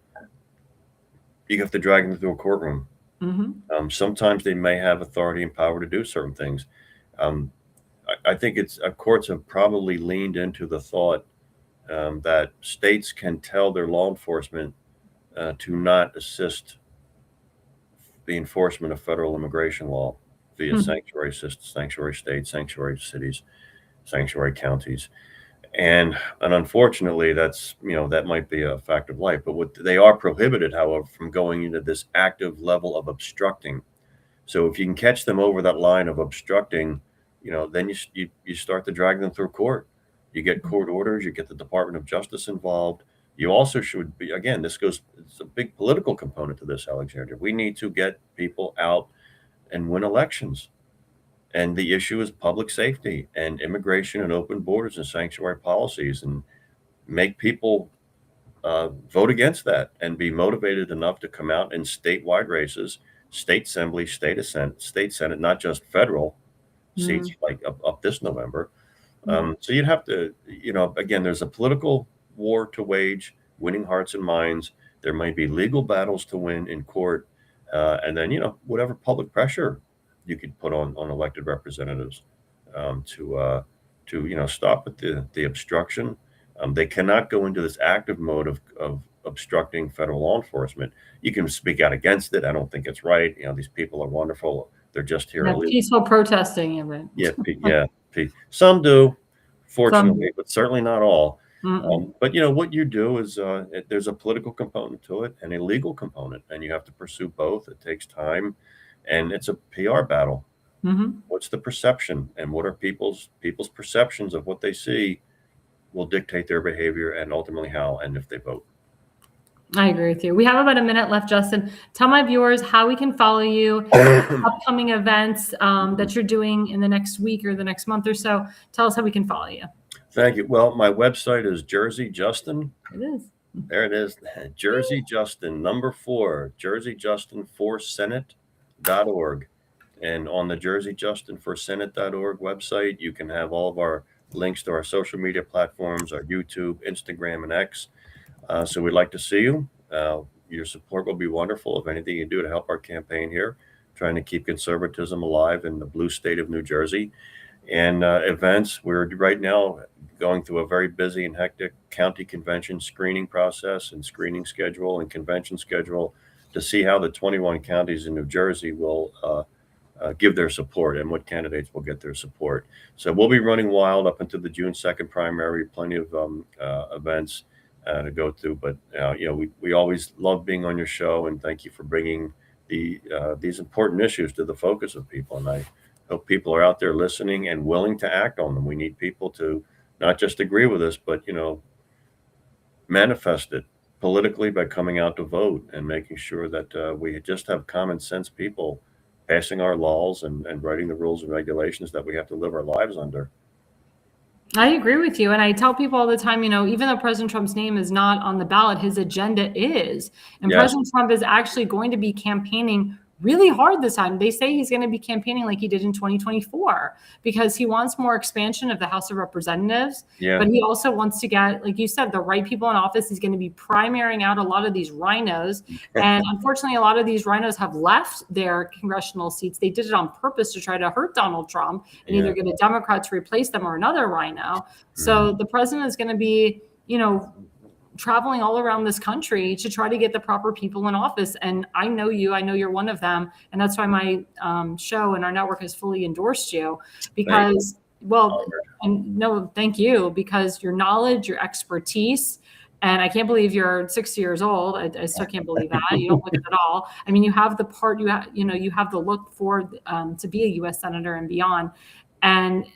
you have to drag them through a courtroom. Mm-hmm. Sometimes they may have authority and power to do certain things. I think courts have probably leaned into the thought that states can tell their law enforcement to not assist the enforcement of federal immigration law via sanctuary states, sanctuary cities, sanctuary counties. And unfortunately, that might be a fact of life. But they are prohibited, however, from going into this active level of obstructing. So if you can catch them over that line of obstructing, then you start to drag them through court. You get court orders, you get the Department of Justice involved. You also should be, again, it's a big political component to this, Alexandra. We need to get people out and win elections. And the issue is public safety and immigration and open borders and sanctuary policies, and make people vote against that and be motivated enough to come out in statewide races, state assembly, state senate, not just federal seats like up this November. So you'd have to, again, there's a political war to wage, winning hearts and minds. There might be legal battles to win in court. And then, whatever public pressure you could put on elected representatives to stop with the obstruction. They cannot go into this active mode of obstructing federal law enforcement. You can speak out against it. I don't think it's right. These people are wonderful. They're just here. Peaceful protesting, right? Yeah. Some do, fortunately, but certainly not all. But what you do is there's a political component to it and a legal component, and you have to pursue both. It takes time, and it's a PR battle. What's the perception, and what are people's perceptions of what they see will dictate their behavior and ultimately how and if they vote. I agree with you. We have about a minute left, Justin. Tell my viewers how we can follow you, upcoming events that you're doing in the next week or the next month or so. Tell us how we can follow you. Thank you. Well, my website is Jersey Justin. It is. There it is. Jersey Justin, number 4, JerseyJustin4Senate.org. And on the JerseyJustin4Senate.org website, you can have all of our links to our social media platforms, our YouTube, Instagram, and X. So we'd like to see you. Your support will be wonderful. If anything you do to help our campaign here, trying to keep conservatism alive in the blue state of New Jersey. And events, we're right now going through a very busy and hectic county convention screening process and screening schedule and convention schedule to see how the 21 counties in New Jersey will give their support and what candidates will get their support. So we'll be running wild up until the June 2nd primary, plenty of events to go through. But, we always love being on your show, and thank you for bringing these important issues to the focus of people. And I hope people are out there listening and willing to act on them. We need people to not just agree with us, but, manifest it politically by coming out to vote and making sure that we just have common sense people passing our laws and writing the rules and regulations that we have to live our lives under. I agree with you. And I tell people all the time, even though President Trump's name is not on the ballot, his agenda is. And Yes. President Trump is actually going to be campaigning really hard this time. They say he's going to be campaigning like he did in 2024 because he wants more expansion of the House of Representatives. Yeah. But he also wants to get, like you said, the right people in office. He's going to be primarying out a lot of these rhinos. And unfortunately, a lot of these rhinos have left their congressional seats. They did it on purpose to try to hurt Donald Trump and either get a Democrat to replace them or another rhino. So the president is going to be, traveling all around this country to try to get the proper people in office. And I know you're one of them. And that's why my show and our network has fully endorsed you because, thank you, because your knowledge, your expertise, and I can't believe you're 60 years old. I still can't believe that. You don't look it at all. I mean, you have the part, you have the look for to be a U.S. Senator and beyond. And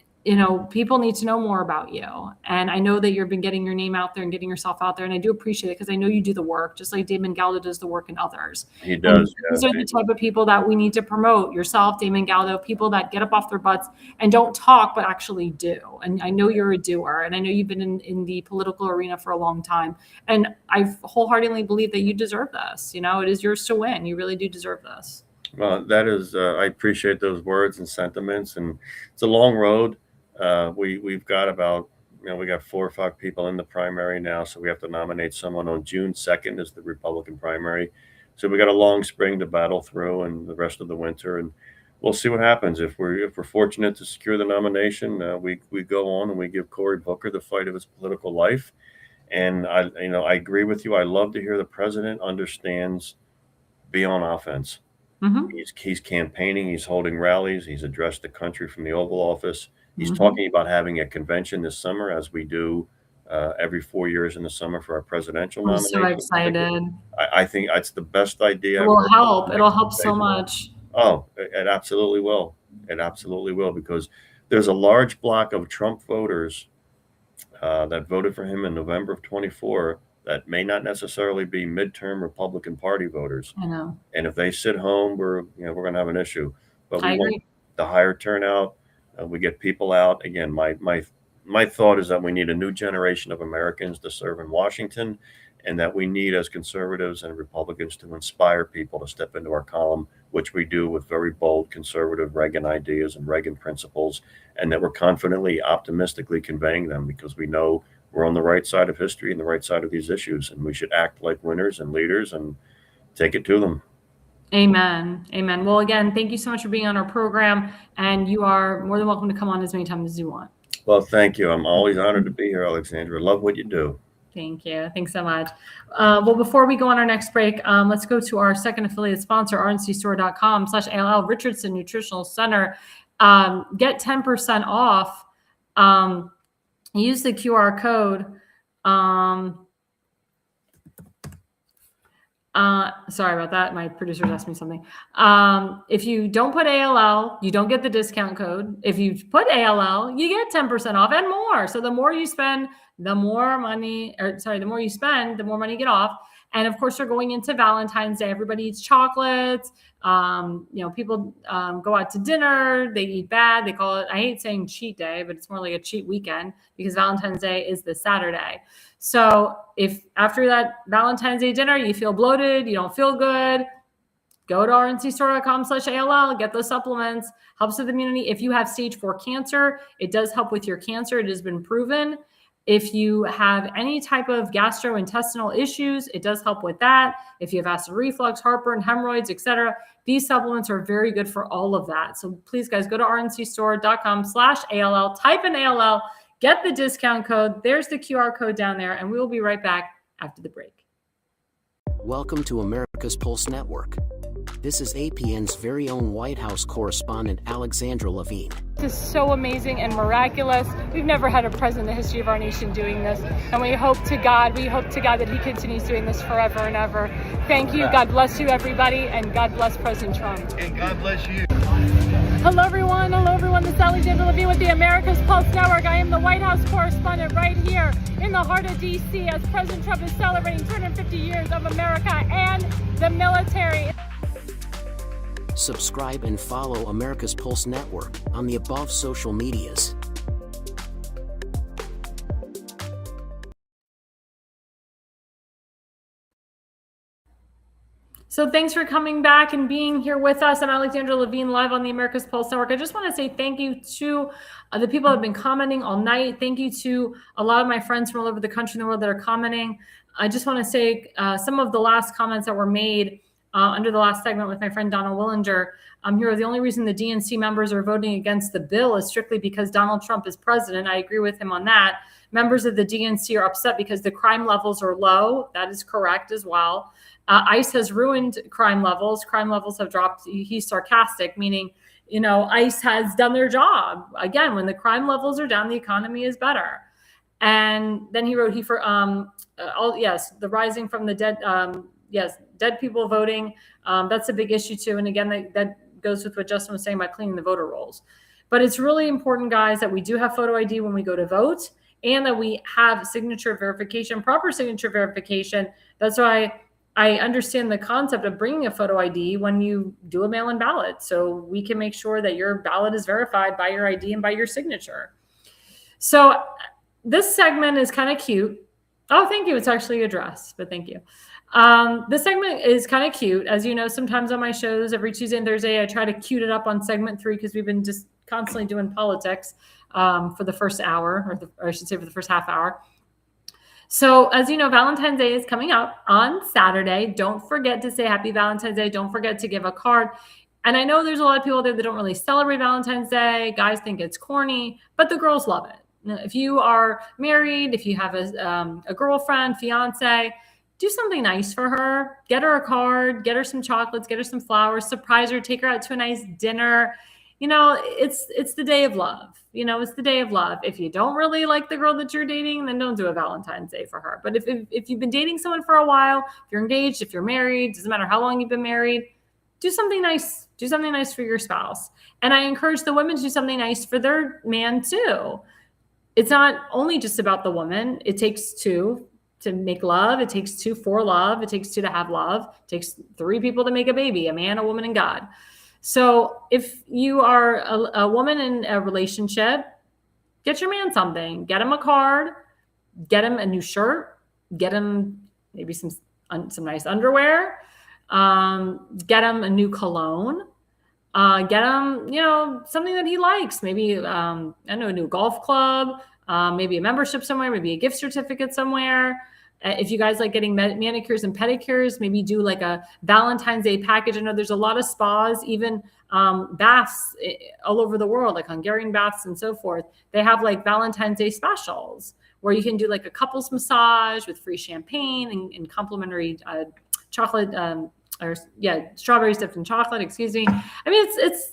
people need to know more about you. And I know that you've been getting your name out there and getting yourself out there. And I do appreciate it because I know you do the work, just like Damon Galdo does the work in others. He does. These are the type of people that we need to promote. Yourself, Damon Galdo, people that get up off their butts and don't talk, but actually do. And I know you're a doer. And I know you've been in the political arena for a long time. And I wholeheartedly believe that you deserve this. It is yours to win. You really do deserve this. Well, that is, I appreciate those words and sentiments. And it's a long road. We've got about, we got 4 or 5 people in the primary now. So we have to nominate someone on June 2nd as the Republican primary. So we got a long spring to battle through and the rest of the winter. And we'll see what happens. If we're fortunate to secure the nomination, we go on and we give Cory Booker the fight of his political life. And I agree with you. I love to hear the president understands be on offense. Mm-hmm. He's campaigning. He's holding rallies. He's addressed the country from the Oval Office. He's talking about having a convention this summer, as we do every 4 years in the summer for our presidential nomination. I'm so excited. I think that's the best idea. It will help. It'll help so much. Oh, it absolutely will. It absolutely will, because there's a large block of Trump voters that voted for him in November of 24 that may not necessarily be midterm Republican Party voters. I know. And if they sit home, we're going to have an issue. But I we agree. want the higher turnout. We get people out. Again, my thought is that we need a new generation of Americans to serve in Washington, and that we need, as conservatives and Republicans, to inspire people to step into our column, which we do with very bold conservative Reagan ideas and Reagan principles, and that we're confidently, optimistically conveying them because we know we're on the right side of history and the right side of these issues, and we should act like winners and leaders and take it to them. Amen. Amen. Well, again, thank you so much for being on our program, and you are more than welcome to come on as many times as you want. Well, thank you. I'm always honored to be here, Alexandra. Love what you do. Thank you. Thanks so much. Well, before we go on our next break, let's go to our second affiliate sponsor, rncstore.com/ALL Richardson Nutritional Center. Get 10% off. Use the QR code. Sorry about that. My producers asked me something. If you don't put ALL, you don't get the discount code. If you put ALL, you get 10% off and more. So the more you spend, the more money you get off. And of course, we're going into Valentine's Day. Everybody eats chocolates. People go out to dinner. They eat bad. They call it, I hate saying cheat day, but it's more like a cheat weekend because Valentine's Day is this Saturday. So if after that Valentine's Day dinner, you feel bloated, you don't feel good, go to rncstore.com/ALL, get those supplements, helps with immunity. If you have stage 4 cancer, it does help with your cancer. It has been proven. If you have any type of gastrointestinal issues, it does help with that. If you have acid reflux, heartburn, hemorrhoids, etc., these supplements are very good for all of that. So please, guys, go to rncstore.com/ALL, type in ALL, get the discount code. There's the QR code down there, and we will be right back after the break. Welcome to America's Pulse Network. This is APN's very own White House correspondent, Alexandra Levine. This is so amazing and miraculous. We've never had a president in the history of our nation doing this. And we hope to God that he continues doing this forever and ever. Thank you. God bless you, everybody. And God bless President Trump. And God bless you. Hello, everyone. This is Alexandra Levine with the America's Pulse Network. I am the White House correspondent right here in the heart of D.C. as President Trump is celebrating 250 years of America and the military. Subscribe and follow America's Pulse Network on the above social medias. So thanks for coming back and being here with us. I'm Alexandra Levine, live on the America's Pulse Network. I just want to say thank you to the people that have been commenting all night. Thank you to a lot of my friends from all over the country and the world that are commenting. I just want to say some of the last comments that were made under the last segment with my friend Donald Willinger. Here, the only reason the DNC members are voting against the bill is strictly because Donald Trump is president. I agree with him on that. Members of the DNC are upset because the crime levels are low. That is correct as well. ICE has ruined crime levels. Crime levels have dropped. He's sarcastic, meaning, ICE has done their job. Again, when the crime levels are down, the economy is better. And then he wrote, the rising from the dead, dead people voting. That's a big issue too. And again, that goes with what Justin was saying about cleaning the voter rolls. But it's really important, guys, that we do have photo ID when we go to vote and that we have signature verification, proper signature verification. That's why I understand the concept of bringing a photo ID when you do a mail-in ballot. So we can make sure that your ballot is verified by your ID and by your signature. So this segment is kind of cute. Oh, thank you. It's actually a dress, but thank you. This segment is kind of cute. As you know, sometimes on my shows, every Tuesday and Thursday, I try to cute it up on segment 3 because we've been just constantly doing politics for the first hour, or I should say for the first half hour. So as you know, Valentine's Day is coming up on Saturday. Don't forget to say Happy Valentine's Day. Don't forget to give a card. And I know there's a lot of people there that don't really celebrate Valentine's Day. Guys think it's corny, but the girls love it. Now, if you are married, if you have a girlfriend, fiance, do something nice for her. Get her a card, get her some chocolates, get her some flowers, surprise her, take her out to a nice dinner. It's the day of love. It's the day of love. If you don't really like the girl that you're dating, then don't do a Valentine's Day for her. But if you've been dating someone for a while, if you're engaged, if you're married, doesn't matter how long you've been married, do something nice. Do something nice for your spouse. And I encourage the women to do something nice for their man too. It's not only just about the woman. It takes two to make love. It takes two for love. It takes two to have love. It takes 3 people to make a baby, a man, a woman, and God. So if you are a woman in a relationship, get your man something. Get him a card. Get him a new shirt. Get him maybe some nice underwear. Get him a new cologne. Get him, something that he likes. Maybe, a new golf club. Maybe a membership somewhere. Maybe a gift certificate somewhere. If you guys like getting manicures and pedicures, maybe do like a Valentine's Day package. I know there's a lot of spas, even baths all over the world, like Hungarian baths and so forth. They have like Valentine's Day specials where you can do like a couples massage with free champagne and complimentary chocolate, strawberry stuffed in chocolate, excuse me. I mean,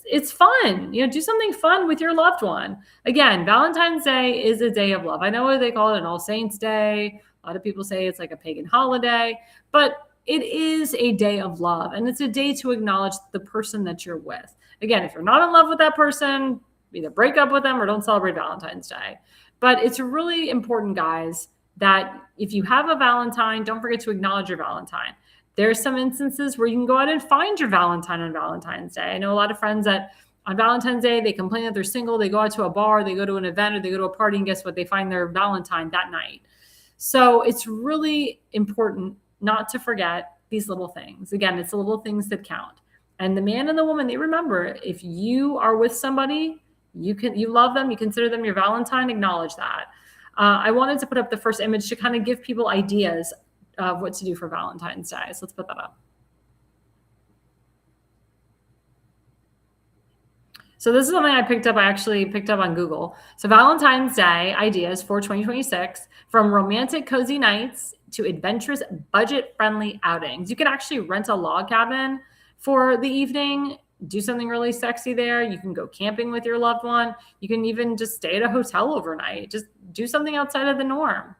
it's fun. Do something fun with your loved one. Again, Valentine's Day is a day of love. I know what they call it an All Saints Day. A lot of people say it's like a pagan holiday, but it is a day of love. And it's a day to acknowledge the person that you're with. Again, if you're not in love with that person, either break up with them or don't celebrate Valentine's Day. But it's really important, guys, that if you have a Valentine, don't forget to acknowledge your Valentine. There's some instances where you can go out and find your Valentine on Valentine's Day. I know a lot of friends that on Valentine's Day, they complain that they're single, they go out to a bar, they go to an event, or they go to a party, and guess what? They find their Valentine that night. So it's really important not to forget these little things. Again, it's the little things that count. And the man and the woman, they remember, if you are with somebody, you love them, you consider them your Valentine, acknowledge that. I wanted to put up the first image to kind of give people ideas of what to do for Valentine's Day. So let's put that up. So this is something I actually picked up on Google. So Valentine's Day ideas for 2026, from romantic cozy nights to adventurous budget-friendly outings. You can actually rent a log cabin for the evening, do something really sexy there. You can go camping with your loved one. You can even just stay at a hotel overnight. Just do something outside of the norm.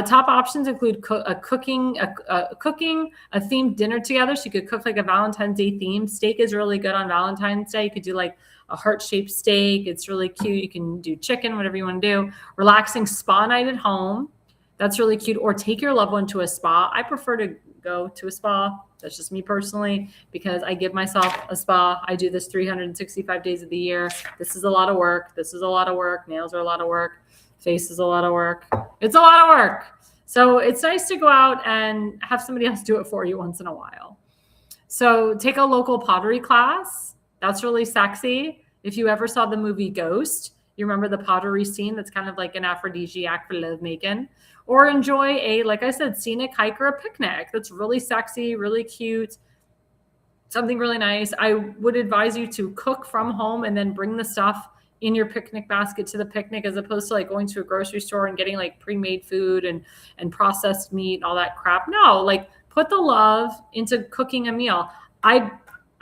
Top options include cooking a themed dinner together. So you could cook like a Valentine's Day theme. Steak is really good on Valentine's Day. You could do like a heart-shaped steak. It's really cute. You can do chicken, whatever you want to do. Relaxing spa night at home. That's really cute. Or take your loved one to a spa. I prefer to go to a spa. That's just me personally, because I give myself a spa. I do this 365 days of the year. This is a lot of work. This is a lot of work. Nails are a lot of work. Face is a lot of work. It's a lot of work. So it's nice to go out and have somebody else do it for you once in a while. So take a local pottery class. That's really sexy. If you ever saw the movie Ghost, you remember the pottery scene that's kind of like an aphrodisiac for lovemaking. Or enjoy a, like I said, scenic hike or a picnic. That's really sexy, really cute, something really nice. I would advise you to cook from home and then bring the stuff in your picnic basket to the picnic, as opposed to like going to a grocery store and getting like pre-made food and processed meat and all that crap. No, like put the love into cooking a meal. I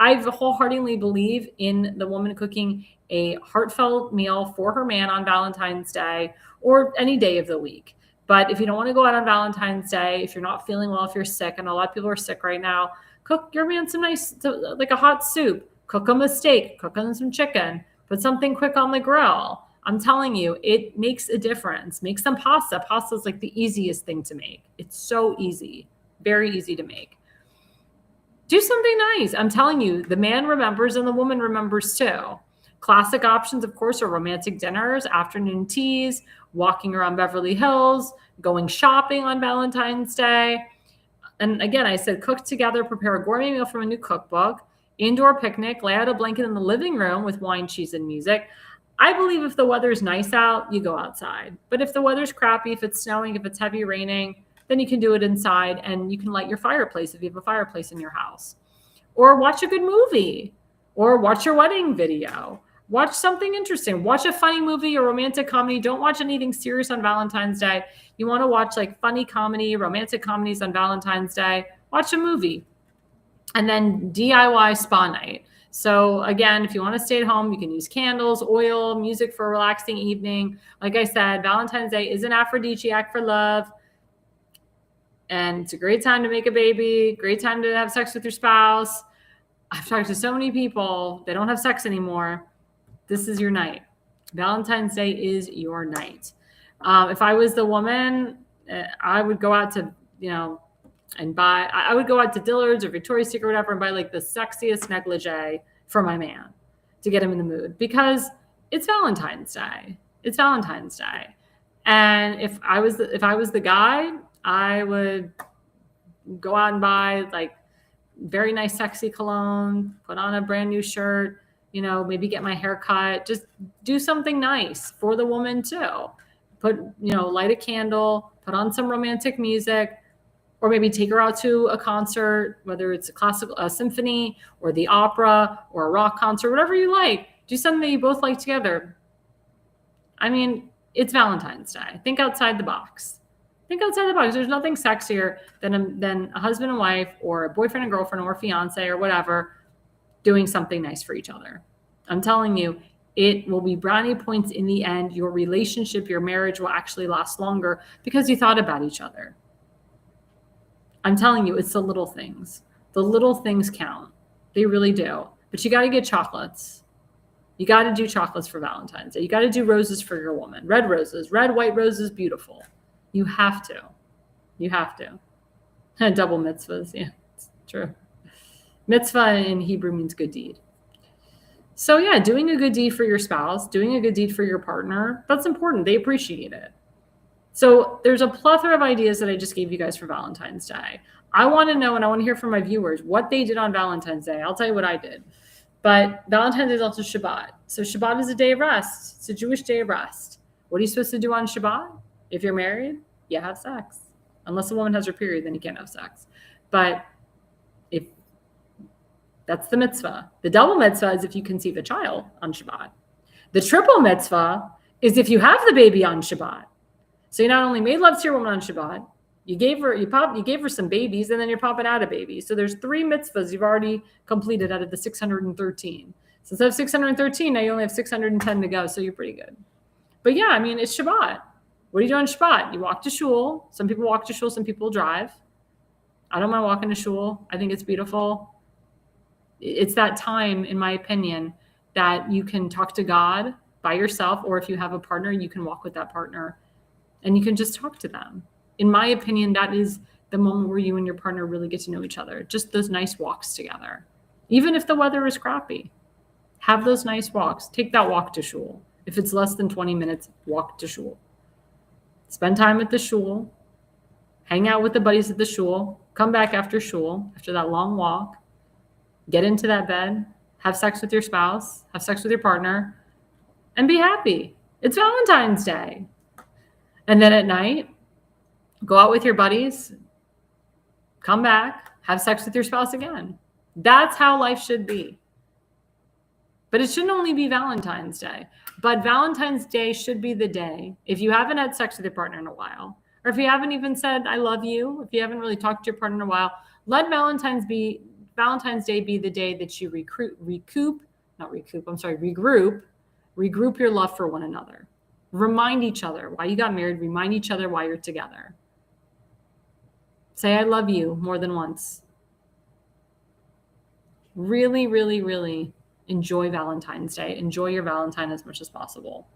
wholeheartedly believe in the woman cooking a heartfelt meal for her man on Valentine's Day or any day of the week. But if you don't want to go out on Valentine's Day, if you're not feeling well, if you're sick, and a lot of people are sick right now, cook your man some nice, like a hot soup, cook him a steak, cook him some chicken, put something quick on the grill. I'm telling you, it makes a difference. Make some pasta. Pasta is like the easiest thing to make. It's so easy, very easy to make. Do something nice. I'm telling you, the man remembers and the woman remembers too. Classic options, of course, are romantic dinners, afternoon teas, walking around Beverly Hills, going shopping on Valentine's Day. And again, I said cook together, prepare a gourmet meal from a new cookbook, indoor picnic, lay out a blanket in the living room with wine, cheese, and music. I believe if the weather's nice out, you go outside. But if the weather's crappy, if it's snowing, if it's heavy raining, then you can do it inside, and you can light your fireplace if you have a fireplace in your house. Or watch a good movie, or watch your wedding video. Watch something interesting. Watch a funny movie or romantic comedy. Don't watch anything serious on Valentine's Day. You want to watch like funny comedy, romantic comedies on Valentine's Day. Watch a movie. And then DIY spa night. So again, if you want to stay at home, you can use candles, oil, music for a relaxing evening. Like I said, Valentine's Day is an aphrodisiac for love. And it's a great time to make a baby, great time to have sex with your spouse. I've talked to so many people, they don't have sex anymore. This is your night. Valentine's Day is your night. If I was the woman, I would go out to, I would go out to Dillard's or Victoria's Secret or whatever and buy like the sexiest negligee for my man to get him in the mood, because it's Valentine's Day. It's Valentine's Day. And if I was the guy, I would go out and buy like very nice, sexy cologne, put on a brand new shirt, maybe get my hair cut, just do something nice for the woman too. Light a candle, put on some romantic music, or maybe take her out to a concert, whether it's a symphony or the opera or a rock concert, whatever you like. Do something that you both like together. I mean, it's Valentine's Day. Think outside the box. Think outside the box. There's nothing sexier than a husband and wife or a boyfriend and girlfriend or fiance or whatever doing something nice for each other. I'm telling you, it will be brownie points in the end. Your relationship, your marriage will actually last longer because you thought about each other. I'm telling you, it's the little things. The little things count. They really do. But you got to get chocolates. You got to do chocolates for Valentine's Day. You got to do roses for your woman. Red roses, red, white roses, beautiful. You have to. You have to. Double mitzvahs. Yeah, it's true. Mitzvah in Hebrew means good deed. So yeah, doing a good deed for your spouse, doing a good deed for your partner, that's important. They appreciate it. So there's a plethora of ideas that I just gave you guys for Valentine's Day. I want to know, and I want to hear from my viewers, what they did on Valentine's Day. I'll tell you what I did. But Valentine's Day is also Shabbat. So Shabbat is a day of rest. It's a Jewish day of rest. What are you supposed to do on Shabbat? If you're married, you have sex. Unless a woman has her period, then you can't have sex. But if that's the mitzvah. The double mitzvah is if you conceive a child on Shabbat. The triple mitzvah is if you have the baby on Shabbat. So you not only made love to your woman on Shabbat, you gave her some babies, and then you're popping out a baby. So there's 3 mitzvahs you've already completed out of the 613. So instead of 613, now you only have 610 to go. So you're pretty good. But yeah, I mean, it's Shabbat. What do you do on Shabbat? You walk to shul. Some people walk to shul. Some people drive. I don't mind walking to shul. I think it's beautiful. It's that time, in my opinion, that you can talk to God by yourself, or if you have a partner, you can walk with that partner and you can just talk to them. In my opinion, that is the moment where you and your partner really get to know each other. Just those nice walks together. Even if the weather is crappy, have those nice walks. Take that walk to shul. If it's less than 20 minutes, walk to shul. Spend time at the shul. Hang out with the buddies at the shul. Come back after shul, after that long walk. Get into that bed, have sex with your spouse, have sex with your partner, and be happy. It's Valentine's Day. And then at night, go out with your buddies, come back, have sex with your spouse again. That's how life should be. But it shouldn't only be Valentine's Day. But Valentine's Day should be the day, if you haven't had sex with your partner in a while, or if you haven't even said, I love you, if you haven't really talked to your partner in a while, let Valentine's Day be the day that you regroup your love for one another. Remind each other why you got married. Remind each other why you're together. Say, I love you more than once. Really, really, really enjoy Valentine's Day. Enjoy your Valentine as much as possible.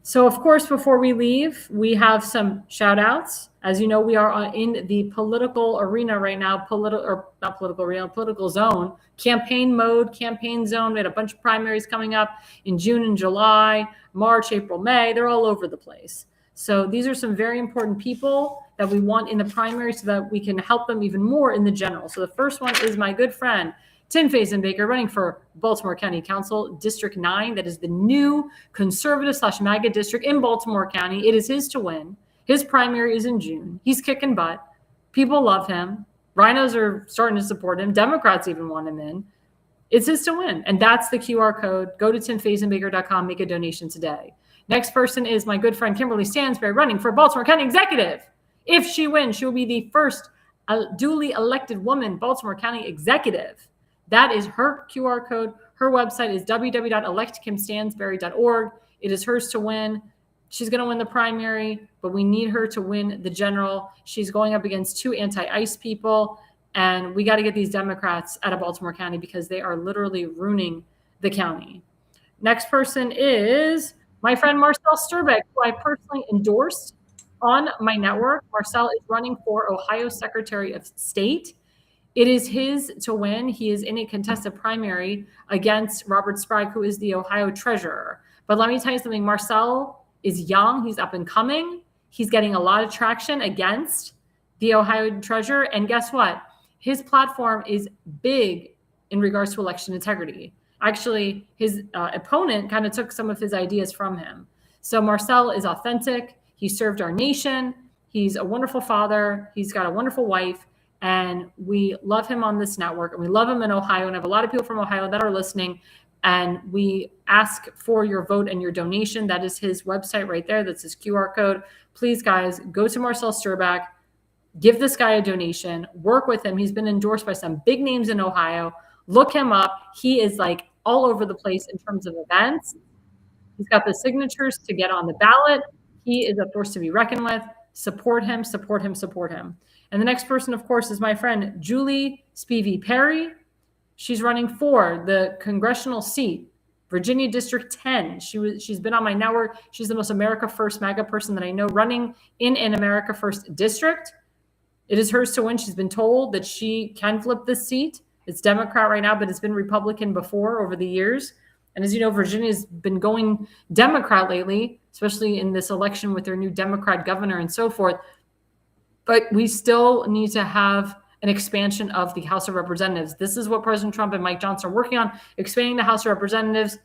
So, of course, before we leave, we have some shout outs. As you know, we are in the political arena right now, political zone, campaign mode, campaign zone. We had a bunch of primaries coming up in June and July, March, April, May. They're all over the place. So these are some very important people that we want in the primary so that we can help them even more in the general. So the first one is my good friend, Tim Fazenbaker, running for Baltimore County Council, District 9. That is the new conservative/MAGA district in Baltimore County. It is his to win. His primary is in June. He's kicking butt. People love him. Rhinos are starting to support him. Democrats even want him in. It's his to win. And that's the QR code. Go to timfazenbaker.com, make a donation today. Next person is my good friend Kimberly Stansberry, running for Baltimore County Executive. If she wins, she will be the first duly elected woman Baltimore County Executive. That is her QR code. Her website is www.electkimstansberry.org. It is hers to win. She's going to win the primary, but we need her to win the general. She's going up against 2 anti-ICE people, and we got to get these Democrats out of Baltimore County because they are literally ruining the county. Next person is my friend Marcel Sturbeck, who I personally endorsed on my network. Marcel is running for Ohio Secretary of State. It is his to win. He is in a contested primary against Robert Sprague, who is the Ohio treasurer. But let me tell you something. Marcel is young. He's up and coming. He's getting a lot of traction against the Ohio treasurer. And guess what? His platform is big in regards to election integrity. Actually, his opponent kind of took some of his ideas from him. So Marcel is authentic. He served our nation. He's a wonderful father. He's got a wonderful wife. And we love him on this network. And we love him in Ohio. And I have a lot of people from Ohio that are listening. And we ask for your vote and your donation. That is his website right there. That's his QR code. Please, guys, go to Marcel Sturbeck. Give this guy a donation. Work with him. He's been endorsed by some big names in Ohio. Look him up. He is like all over the place in terms of events. He's got the signatures to get on the ballot. He is a force to be reckoned with. Support him, support him, support him. And the next person, of course, is my friend Julie Spivey Perry. She's running for the congressional seat Virginia District 10. She's been on my network. She's the most America First MAGA person that I know running in an America First district. It is hers to win. She's been told that she can flip this seat. It's Democrat right now, but it's been Republican before over the years. And as you know, Virginia's been going Democrat lately, especially in this election with their new Democrat governor and so forth. But we still need to have an expansion of the House of Representatives. This is what President Trump and Mike Johnson are working on, expanding the House of Representatives,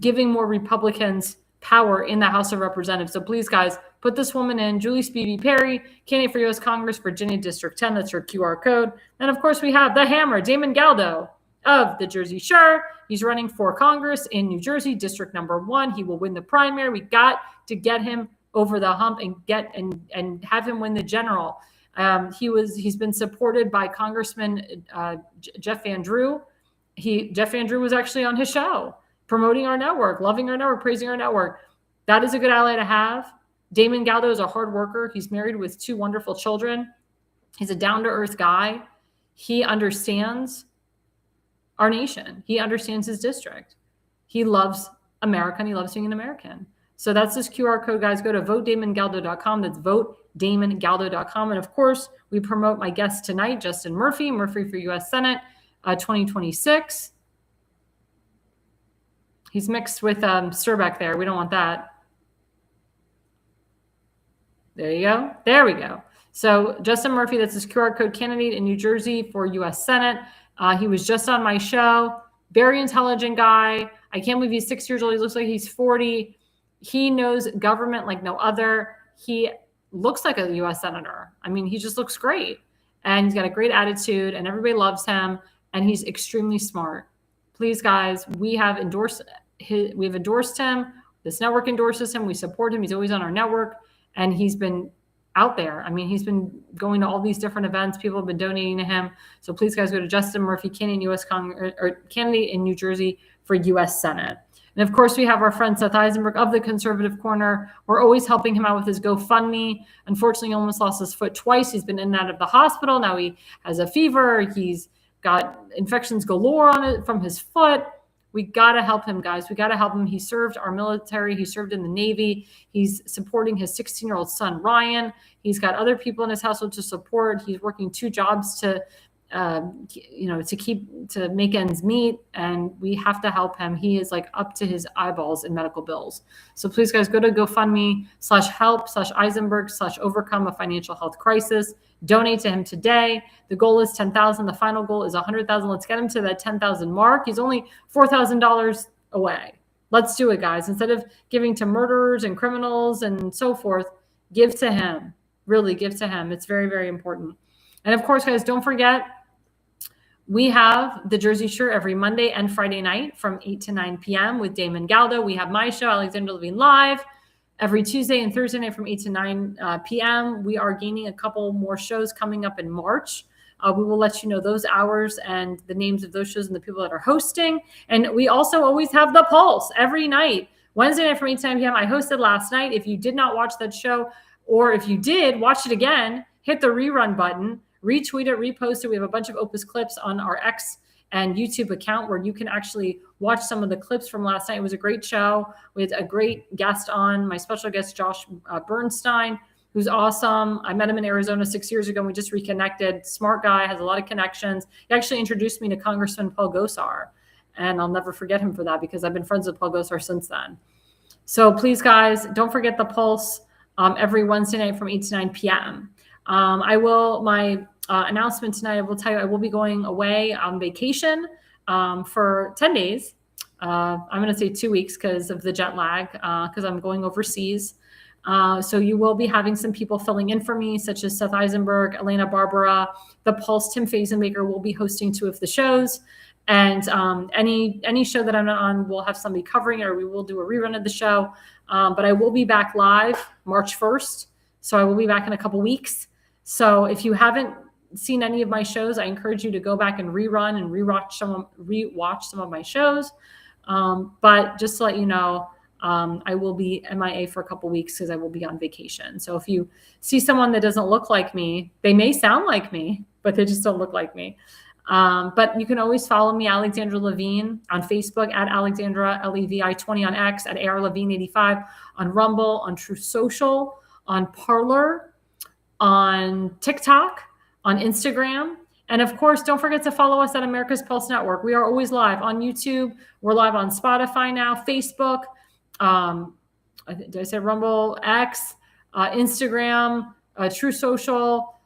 giving more Republicans power in the House of Representatives. So please, guys, put this woman in, Julie Spivey Perry, candidate for U.S. Congress, Virginia District 10. That's her QR code. And of course, we have the hammer, Damon Galdo of the Jersey Shore. He's running for Congress in New Jersey, District number 1. He will win the primary. We got to get him over the hump and have him win the general. He's been supported by Congressman Jeff Van Drew. Jeff Van Drew was actually on his show, promoting our network, loving our network, praising our network. That is a good ally to have. Damon Galdo is a hard worker. He's married with 2 wonderful children. He's a down-to-earth guy. He understands our nation. He understands his district. He loves America, and he loves being an American. So that's this QR code, guys. Go to votedamongaldo.com. That's votedamongaldo.com. And of course, we promote my guest tonight, Justin Murphy for U.S. Senate 2026. He's mixed with Sturbeck there. We don't want that. There you go. There we go. So Justin Murphy, that's his QR code candidate in New Jersey for U.S. Senate. He was just on my show. Very intelligent guy. I can't believe he's 6 years old. He looks like he's 40. He knows government like no other. He looks like a U.S. Senator. I mean, he just looks great. And he's got a great attitude, and everybody loves him, and he's extremely smart. Please, guys, we have endorsed him. This network endorses him. We support him. He's always on our network, and he's been out there. I mean, he's been going to all these different events. People have been donating to him. So please, guys, go to Justin Murphy, candidate in U.S. Congress, or candidate in New Jersey for U.S. Senate. And of course, we have our friend Seth Eisenberg of the Conservative Corner. We're always helping him out with his GoFundMe. Unfortunately, he almost lost his foot twice. He's been in and out of the hospital. Now he has a fever. He's got infections galore on it from his foot. We got to help him, guys. We got to help him. He served our military. He served in the Navy. He's supporting his 16-year-old son, Ryan. He's got other people in his household to support. He's working 2 jobs to make ends meet, and we have to help him. He is like up to his eyeballs in medical bills. So please, guys, go to GoFundMe/help/Eisenberg/overcome a financial health crisis. Donate to him today. The goal is 10,000. The final goal is 100,000. Let's get him to that 10,000 mark. He's only $4,000 away. Let's do it, guys. Instead of giving to murderers and criminals and so forth, give to him. Really give to him. It's very, very important. And of course, guys, don't forget, we have the Jersey Shore every Monday and Friday night from 8 to 9 p.m. with Damon Galdo. We have my show, Alexandra Levine Live, every Tuesday and Thursday night from 8 to 9 p.m. We are gaining a couple more shows coming up in March. We will let you know those hours and the names of those shows and the people that are hosting. And we also always have The Pulse every night. Wednesday night from 8 to 9 p.m. I hosted last night. If you did not watch that show, or if you did, watch it again, hit the rerun button. Retweet it, repost it. We have a bunch of Opus clips on our X and YouTube account where you can actually watch some of the clips from last night. It was a great show. We had a great guest on, my special guest, Josh Bernstein, who's awesome. I met him in Arizona 6 years ago, and we just reconnected. Smart guy, has a lot of connections. He actually introduced me to Congressman Paul Gosar, and I'll never forget him for that because I've been friends with Paul Gosar since then. So please, guys, don't forget The Pulse every Wednesday night from 8 to 9 p.m. My announcement tonight, I will tell you, I will be going away on vacation for 10 days. I'm going to say 2 weeks because of the jet lag, because I'm going overseas. So you will be having some people filling in for me, such as Seth Eisenberg, Elena Barbara, The Pulse, Tim Fazenbaker will be hosting 2 of the shows. And any show that I'm not on, we'll have somebody covering it, or we will do a rerun of the show. But I will be back live March 1st. So I will be back in a couple weeks. So if you haven't seen any of my shows, I encourage you to go back and rerun and rewatch some of my shows. But just to let you know, I will be MIA for a couple weeks because I will be on vacation. So if you see someone that doesn't look like me, they may sound like me, but they just don't look like me. But you can always follow me, Alexandra Levine, on Facebook at Alexandra Levi20, on X at A.L.L Levine85, on Rumble, on True Social, on Parler, on TikTok, on Instagram. And of course, don't forget to follow us at America's Pulse Network. We are always live on YouTube. We're live on Spotify now, Facebook. Did I say Rumble, X, Instagram, True Social,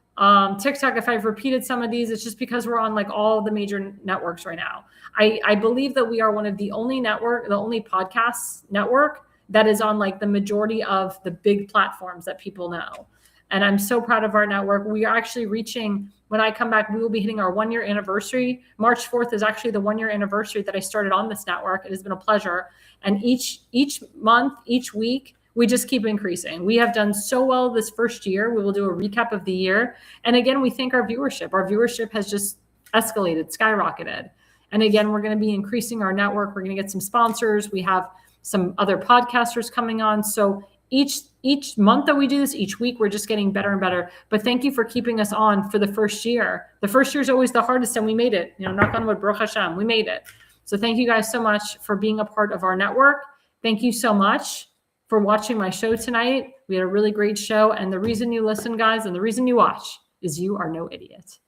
TikTok? If I've repeated some of these, it's just because we're on like all the major networks right now. I believe that we are one of the only podcast network that is on like the majority of the big platforms that people know. And I'm so proud of our network. We are actually reaching, when I come back, we will be hitting our 1 year anniversary. March 4th is actually the 1 year anniversary that I started on this network. It has been a pleasure. And each month, each week, we just keep increasing. We have done so well this first year. We will do a recap of the year. And again, we thank our viewership. Our viewership has just escalated, skyrocketed. And again, we're going to be increasing our network. We're going to get some sponsors. We have some other podcasters coming on. So each month that we do this, each week, we're just getting better and better. But thank you for keeping us on for the first year. The first year is always the hardest, and we made it. Knock on wood, Baruch Hashem, we made it. So thank you guys so much for being a part of our network. Thank you so much for watching my show tonight. We had a really great show. And the reason you listen, guys, and the reason you watch is you are no idiot.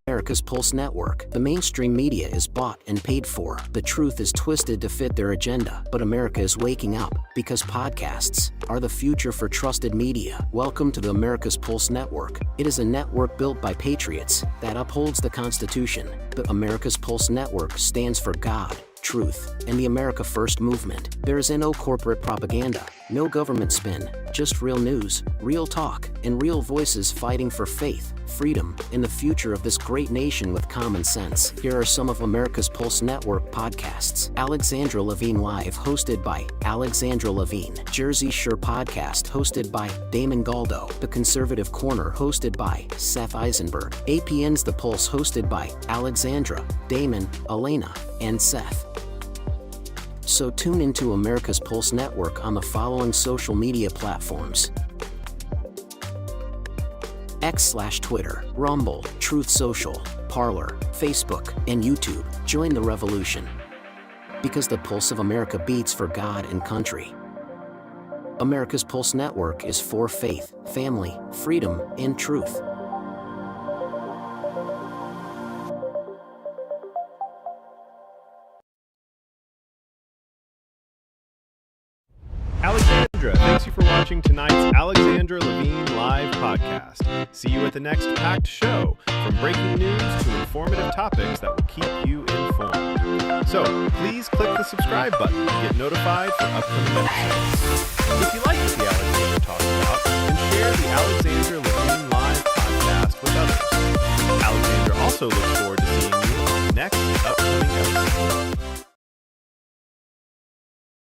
America's Pulse Network. The mainstream media is bought and paid for. The truth is twisted to fit their agenda. But America is waking up because podcasts are the future for trusted media. Welcome to the America's Pulse Network. It is a network built by patriots that upholds the Constitution. The America's Pulse Network stands for God, truth, and the America First movement. There is no corporate propaganda, no government spin, just real news, real talk, and real voices fighting for faith, freedom, and the future of this great nation with common sense. Here are some of America's Pulse Network podcasts. Alexandra Levine Live, hosted by Alexandra Levine. Jersey Shore Podcast, hosted by Damon Galdo. The Conservative Corner, hosted by Seth Eisenberg. APN's The Pulse, hosted by Alexandra, Damon, Elena, and Seth. So tune into America's Pulse Network on the following social media platforms: X/Twitter, Rumble, Truth Social, Parler, Facebook, and YouTube. Join the revolution. Because the pulse of America beats for God and country. America's Pulse Network is for faith, family, freedom, and truth. Alexandra, thanks you for watching tonight's Alexandra Levine Live podcast. See you at the next packed show, from breaking news to informative topics that will keep you informed. So please click the subscribe button to get notified for upcoming episodes. If you like what the Alexandra talks about, then share the Alexandra Levine Live podcast with others. Alexandra also looks